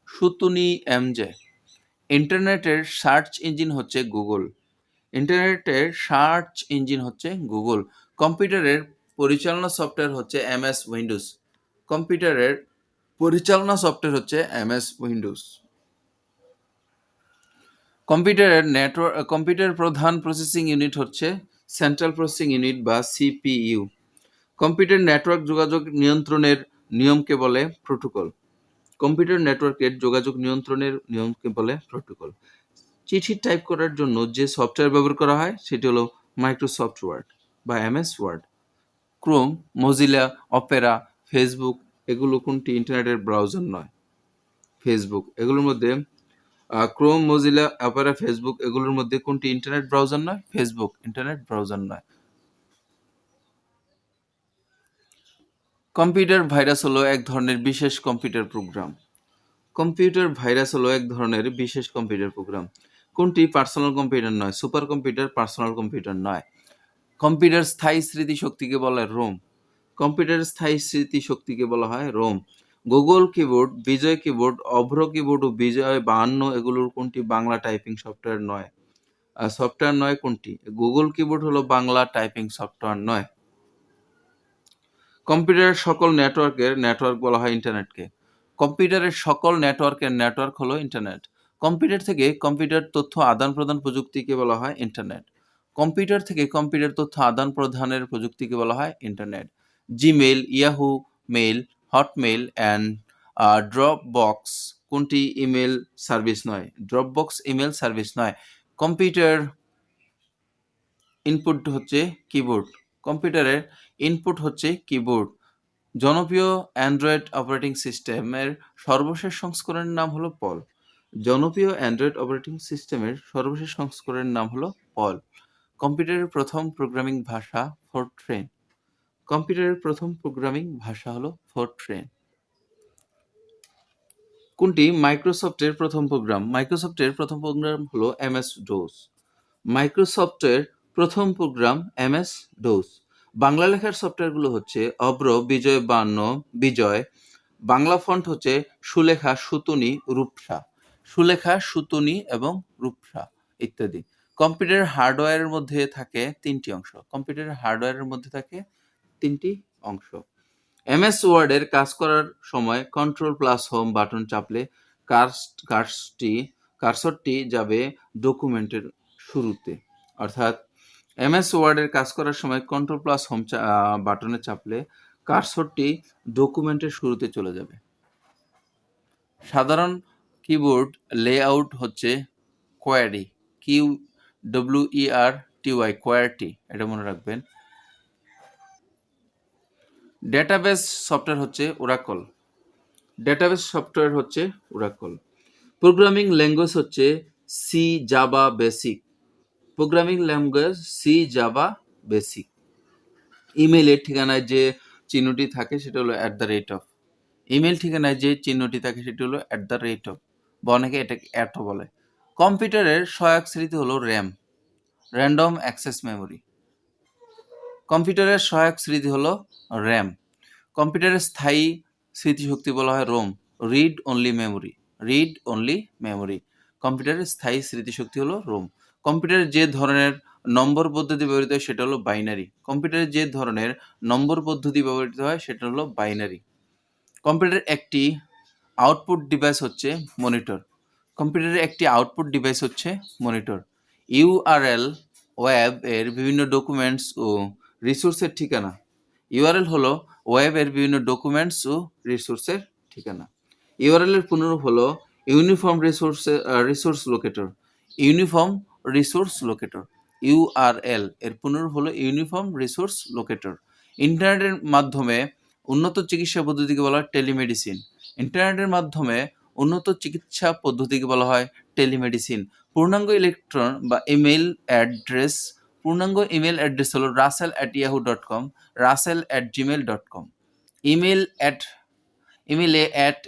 সুতুনি এমজে। ইন্টারনেটের সার্চ ইঞ্জিন হচ্ছে গুগল। ইন্টারনেটের সার্চ ইঞ্জিন হচ্ছে গুগল। কম্পিউটারের পরিচালনা সফটওয়্যার হচ্ছে এমএস উইন্ডোজ। কম্পিউটারের পরিচালনা সফটওয়্যার হচ্ছে এমএস উইন্ডোজ। কম্পিউটারের প্রধান প্রসেসিং ইউনিট হচ্ছে সেন্ট্রাল প্রসেসিং ইউনিট বা সিপিইউ। কম্পিউটার নেটওয়ার্ক যোগাযোগ নিয়ন্ত্রণের নিয়মকে বলে প্রোটোকল। কম্পিউটার নেটওয়ার্কের যোগাযোগ নিয়ন্ত্রণের নিয়মকে বলে প্রোটোকল। চিঠি টাইপ করার জন্য যে সফটওয়্যার ব্যবহার করা হয় সেটি হলো মাইক্রোসফট ওয়ার্ড বা MS Word. Chrome, Mozilla, Opera, Facebook এগুলো কোনটি ইন্টারনেটের ব্রাউজার নয়? ফেসবুক। এগুলোর মধ্যে ক্রোম, মজিলা, অপেরা, ফেসবুক এগুলোর মধ্যে কোনটি ইন্টারনেট ব্রাউজার নয়? ফেসবুক ইন্টারনেট ব্রাউজার নয়। কম্পিউটার ভাইরাস হলো এক ধরনের বিশেষ কম্পিউটার প্রোগ্রাম। কম্পিউটার ভাইরাস হলো এক ধরনের বিশেষ কম্পিউটার প্রোগ্রাম। কোনটি পার্সোনাল কম্পিউটার নয়? সুপার কম্পিউটার পার্সোনাল কম্পিউটার নয়। কম্পিউটার স্থায়ী স্মৃতিশক্তিকে বলা হয় রোম। কম্পিউটারের স্থায়ী স্মৃতিশক্তিকে বলা হয় রোম। গুগল কিবোর্ড, বিজয় কিবোর্ড, অভ্র কিবোর্ড ও বিজয় 52 এগুলোর কোনটি বাংলা টাইপিং সফটওয়্যার নয়? সফটওয়্যার নয় কোনটি? গুগল কিবোর্ড হলো বাংলা টাইপিং সফটওয়্যার নয়। কম্পিউটারের সকল নেটওয়ার্কের নেটওয়ার্ক বলা হয় ইন্টারনেটকে। কম্পিউটারের সকল নেটওয়ার্কের নেটওয়ার্ক হলো ইন্টারনেট। কম্পিউটার থেকে কম্পিউটার তথ্য আদান প্রদান প্রযুক্তিকে বলা হয় ইন্টারনেট। কম্পিউটার থেকে কম্পিউটার তথ্য আদান প্রদানের প্রযুক্তিকে বলা হয় internet. Gmail, Yahoo mail, Hotmail and Dropbox কোনটি ইমেল সার্ভিস নয়? ড্রপবক্স ইমেল সার্ভিস নয়। কম্পিউটার ইনপুট হচ্ছে কিবোর্ড। কম্পিউটারের ইনপুট হচ্ছে কিবোর্ড। জনপ্রিয় অ্যান্ড্রয়েড অপারেটিং সিস্টেমের সর্বশেষ সংস্করণের নাম হলো পল। জনপ্রিয় অ্যান্ড্রয়েড অপারেটিং সিস্টেমের সর্বশেষ সংস্করণের নাম হলো পল। কম্পিউটারের প্রথম প্রোগ্রামিং ভাষা ফোরট্রেন। কম্পিউটারের প্রথম প্রোগ্রামিং ভাষা হলো ফোরট্রেন। কোনটি মাইক্রোসফটের প্রথম প্রোগ্রাম? মাইক্রোসফটের প্রথম প্রোগ্রাম হলো এমএস ডোস। মাইক্রোসফটের প্রথম প্রোগ্রাম এমএস ডোস। বাংলা লেখার সফটওয়্যারগুলো হচ্ছে অভ্র, বিজয় 52, বিজয়। বাংলা ফন্ট হচ্ছে সুলেখা, সুতুনি, রূপসা। সুলেখা, সুতুনি এবং রূপসা ইত্যাদি। কম্পিউটার হার্ডওয়্যারের মধ্যে থাকে তিনটি অংশ। কম্পিউটারের হার্ডওয়্যারের মধ্যে থাকে তিনটি অংশ। এমএস ওয়ার্ডের কাজ করার সময় কন্ট্রোল+হোম বাটন চাপলে কার্সরটি যাবে ডকুমেন্টের শুরুতে। অর্থাৎ এমএস ওয়ার্ডের কাজ করার সময় কন্ট্রোল+হোম বাটনে চাপলে কার্সরটি ডকুমেন্টের শুরুতে চলে যাবে। সাধারণ কিবোর্ড লেআউট হচ্ছে কোয়ারি, QWERTY, কোয়ারটি, এটা মনে রাখবেন। ডেটাবেস সফটওয়্যার হচ্ছে ওরাকল। ডেটাবেস সফটওয়্যার হচ্ছে ওরাকল। প্রোগ্রামিং ল্যাঙ্গুয়েজ হচ্ছে C, Java, BASIC. Programming language C, Java, BASIC. ইমেইলের ঠিকানায় যে চিহ্নটি থাকে সেটা হলো @। ইমেল ঠিকানায় যে চিহ্নটি থাকে সেটি হলো @, বা অনেকে এটাকে অ্যাটও বলে। কম্পিউটারের সহায়ক স্মৃতি হলো র্যাম, র্যান্ডম অ্যাক্সেস মেমোরি। কম্পিউটারের সহায়ক স্মৃতি হলো র্যাম। কম্পিউটারের স্থায়ী স্মৃতিশক্তি বলা হয় ROM, read only memory. Read only memory. কম্পিউটারের স্থায়ী স্মৃতিশক্তি হলো রোম। কম্পিউটারের যে ধরনের নম্বর পদ্ধতি ব্যবহৃত হয় সেটা হলো বাইনারি। কম্পিউটারের যে ধরনের নম্বর পদ্ধতি ব্যবহৃত হয় সেটা হলো বাইনারি। কম্পিউটারের একটি আউটপুট ডিভাইস হচ্ছে মনিটর। কম্পিউটারের একটি আউটপুট ডিভাইস হচ্ছে মনিটর। ইউআরএল ওয়েব এর বিভিন্ন ডকুমেন্টস ও রিসোর্সের ঠিকানা। ইউআরএল হলো ওয়েবের বিভিন্ন ডকুমেন্টস ও রিসোর্সের ঠিকানা। ইউআরএল এর পুনরূপ হলো uniform resource locator. Uniform resource locator. URL এর পুনরূপ হলো ইউনিফর্ম রিসোর্স লোকেটর। ইন্টারনেটের মাধ্যমে উন্নত চিকিৎসা পদ্ধতিকে বলা হয় টেলিমেডিসিন। ইন্টারনেটের মাধ্যমে উন্নত চিকিৎসা পদ্ধতিকে বলা হয় টেলিমেডিসিন। পূর্ণাঙ্গ ইলেকট্রন বা ইমেইল অ্যাড্রেস হলো russell@yahoo.com, russell@gmail.com। ইমেইলে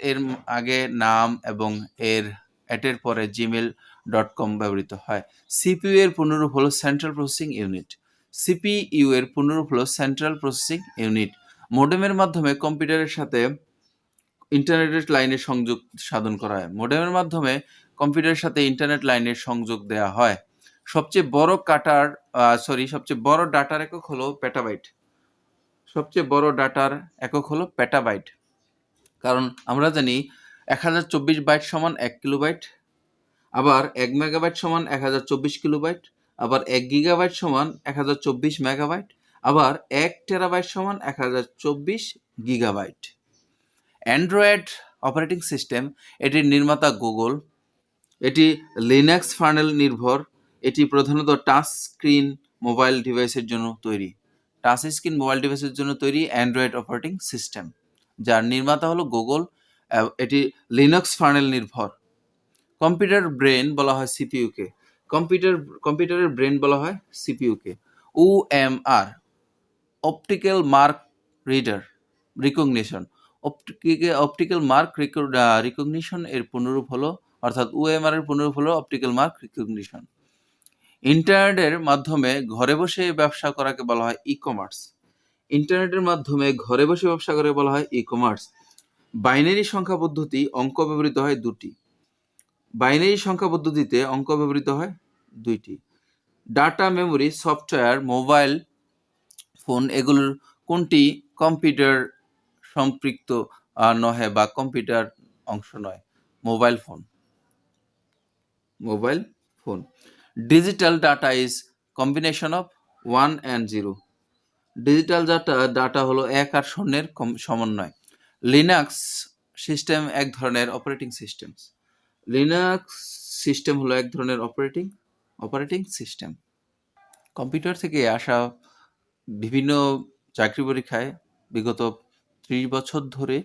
এর আগে নাম এবং এর পরে gmail.com ব্যবহৃত হয়। সিপিইউ এর পুনরূপ হলো সেন্ট্রাল প্রসেসিং ইউনিট। সিপিইউ এর পুনরূপ হলো সেন্ট্রাল প্রসেসিং ইউনিট। মোডেমের মাধ্যমে কম্পিউটারের সাথে ইন্টারনেটের লাইনের সংযোগ সাধন করা হয়। মোডেমের মাধ্যমে কম্পিউটারের সাথে ইন্টারনেট লাইনের সংযোগ দেওয়া হয়। সবচেয়ে বড় ডাটার একক হলো পেটাবাইট। সবচেয়ে বড় ডাটার একক হলো পেটাবাইট। কারণ আমরা জানি 1024 বাইট সমান 1 কিলোবাইট, আবার 1 মেগাবাইট সমান 1024 কিলোবাইট, আবার 1 গিগাবাইট সমান 1024 মেগাবাইট, আবার 1 টেরাবাইট সমান 1024 গিগাবাইট। অ্যান্ড্রয়েড অপারেটিং সিস্টেম, এটির নির্মাতা গুগল। এটি লিনাক্স ফার্নেল নির্ভর। এটি প্রধানত টাচ স্ক্রিন মোবাইল ডিভাইসের জন্য তৈরি। টাচ স্ক্রিন মোবাইল ডিভাইসের জন্য তৈরি অ্যান্ড্রয়েড অপারেটিং সিস্টেম, যার নির্মাতা হলো গুগল। এটি লিনাক্স ফার্নেল নির্ভর। কম্পিউটার ব্রেন বলা হয় সিপিইউকে। কম্পিউটারের ব্রেন বলা হয় সিপিইউকে। OMR, optical mark reader recognition. Optical mark recognition এর পুনরূপ হলো, অর্থাৎ OMR এর পুনরূপ হলো অপটিক্যাল মার্ক রিকগনিশন। ইন্টারনেটের মাধ্যমে ঘরে বসে ব্যবসা করাকে বলা হয় ই-কমার্স। ইন্টারনেটের মাধ্যমে ঘরে বসে ব্যবসা করে বলা হয় ই-কমার্স। বাইনারি সংখ্যা পদ্ধতি অঙ্ক ব্যবহৃত হয় দুটি। বাইনারি সংখ্যা পদ্ধতিতে অঙ্ক ব্যবহৃত হয় দুইটি। Data, memory, software, mobile phone এগুলোর কোনটি কম্পিউটার সম্পৃক্ত নহে বা কম্পিউটার অংশ নয়? Mobile phone. Mobile phone. Digital data is combination of 1 and 0। Digital data হলো 1 আর 0 সমন্বয়। লিনাক্স সিস্টেম এক ধরনের অপারেটিং সিস্টেম। লিনাক্স সিস্টেম হলো এক ধরনের অপারেটিং সিস্টেম। কম্পিউটার থেকে আসা বিভিন্ন চাকরি পরীক্ষায় বিগত 30 বছর ধরে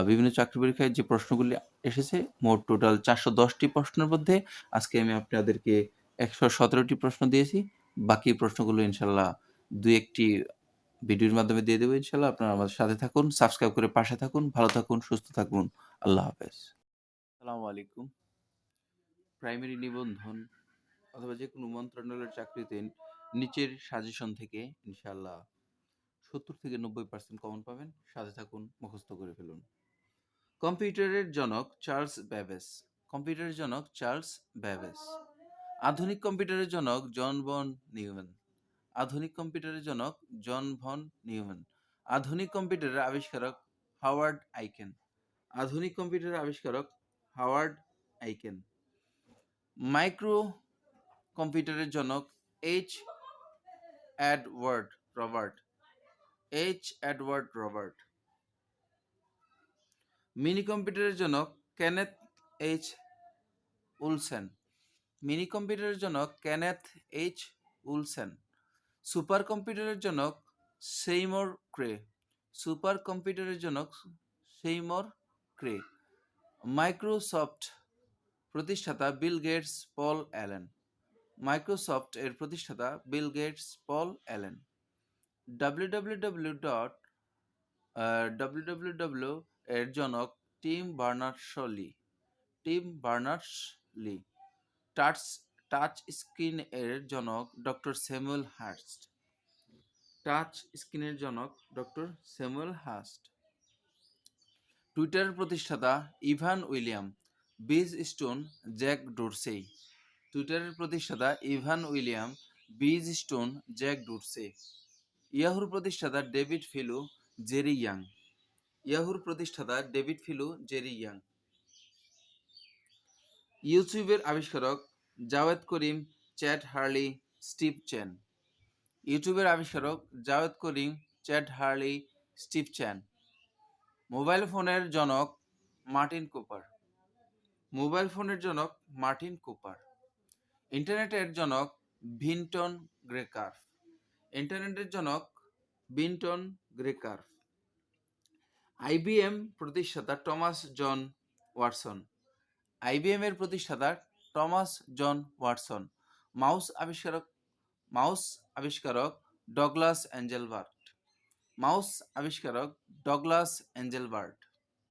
বিভিন্ন চাকরি পরীক্ষায় যে প্রশ্নগুলি এসেছে, মোট টোটাল 410টি প্রশ্নের মধ্যে আজকে আমি আপনাদেরকে 117টি প্রশ্ন দিয়েছি। বাকি প্রশ্নগুলো ইনশাল্লাহ 2-1টি ভিডিওর মাধ্যমে দিয়ে দেবো ইনশাল্লাহ। আপনারা আমাদের সাথে থাকুন, সাবস্ক্রাইব করে পাশে থাকুন, ভালো থাকুন, সুস্থ থাকুন। আল্লাহ হাফেজ। আসসালামু আলাইকুম। প্রাইমারি নিবন্ধন অথবা যে কোনো মন্ত্রণালয়ের চাকরিতে নিচের সাজেশন থেকে ইনশাল্লাহ 70 থেকে 90% কমন পাবেন। সাথে থাকুন, মুখস্থ করে ফেলুন। কম্পিউটারের জনক চার্লস ব্যাবেজ। কম্পিউটারের জনক চার্লস ব্যাবেজ। আধুনিক কম্পিউটারের জনক জন ভন নিউম্যান। আধুনিক কম্পিউটারের জনক জন ভন নিউম্যান। আধুনিক কম্পিউটারের আবিষ্কারক হাওয়ার্ড আইকেন। আধুনিক কম্পিউটারের আবিষ্কারক হাওয়ার্ড আইকেন। মাইক্রো কম্পিউটারের জনক এডওয়ার্ড রবার্ট। মিনি কম্পিউটারের জনক কেনেথ এইচ উলসেন। মিনি কম্পিউটারের জনক কেনেথ এইচ উলসেন। সুপার কম্পিউটারের জনক সেইমর ক্রে। সুপার কম্পিউটারের জনক সেইমর ক্রে। মাইক্রোসফট প্রতিষ্ঠাতা Bill Gates, Paul Allen. Microsoft এর প্রতিষ্ঠাতা Bill Gates, Paul Allen. www এর জনক টিম বার্নার্স-লি। টাচ স্ক্রিন এর জনক ডক্টর স্যামুয়েল হার্স্ট। টাচ স্ক্রিনের জনক ডক্টর স্যামুয়েল হার্স্ট। টুইটারের প্রতিষ্ঠাতা Evan William Biz Stone, Jack Dorsey. টুইটারের প্রতিষ্ঠাতা Evan William Biz Stone, Jack Dorsey. ইয়াহুর প্রতিষ্ঠাতা ডেভিড ফিলু, জেরি ইয়াং। ইয়াহুর প্রতিষ্ঠাতা ডেভিড ফিলু, জেরি ইয়াং। ইউটিউবের আবিষ্কারক Jawed Karim, Chad Hurley, Steve Chen. ইউটিউবের আবিষ্কারক Jawed Karim, Chad Hurley, Steve Chen. Mobile ফোনের জনক মার্টিন কুপার। মোবাইল ফোনের জনক মার্টিন কুপার। ইন্টারনেটের জনক ভিনটন গ্রেকার্ফ। ইন্টারনেটের জনক ভিনটন গ্রেকার্ফ। আইবিএম প্রতিষ্ঠাতা টমাস জন ওয়াটসন। আইবিএম এর প্রতিষ্ঠাতা টমাস জন ওয়াটসন। মাউস আবিষ্কারক ডগলাস এঞ্জেলবার্ট। মাউস আবিষ্কারক ডগলাস এঞ্জেলবার্ট।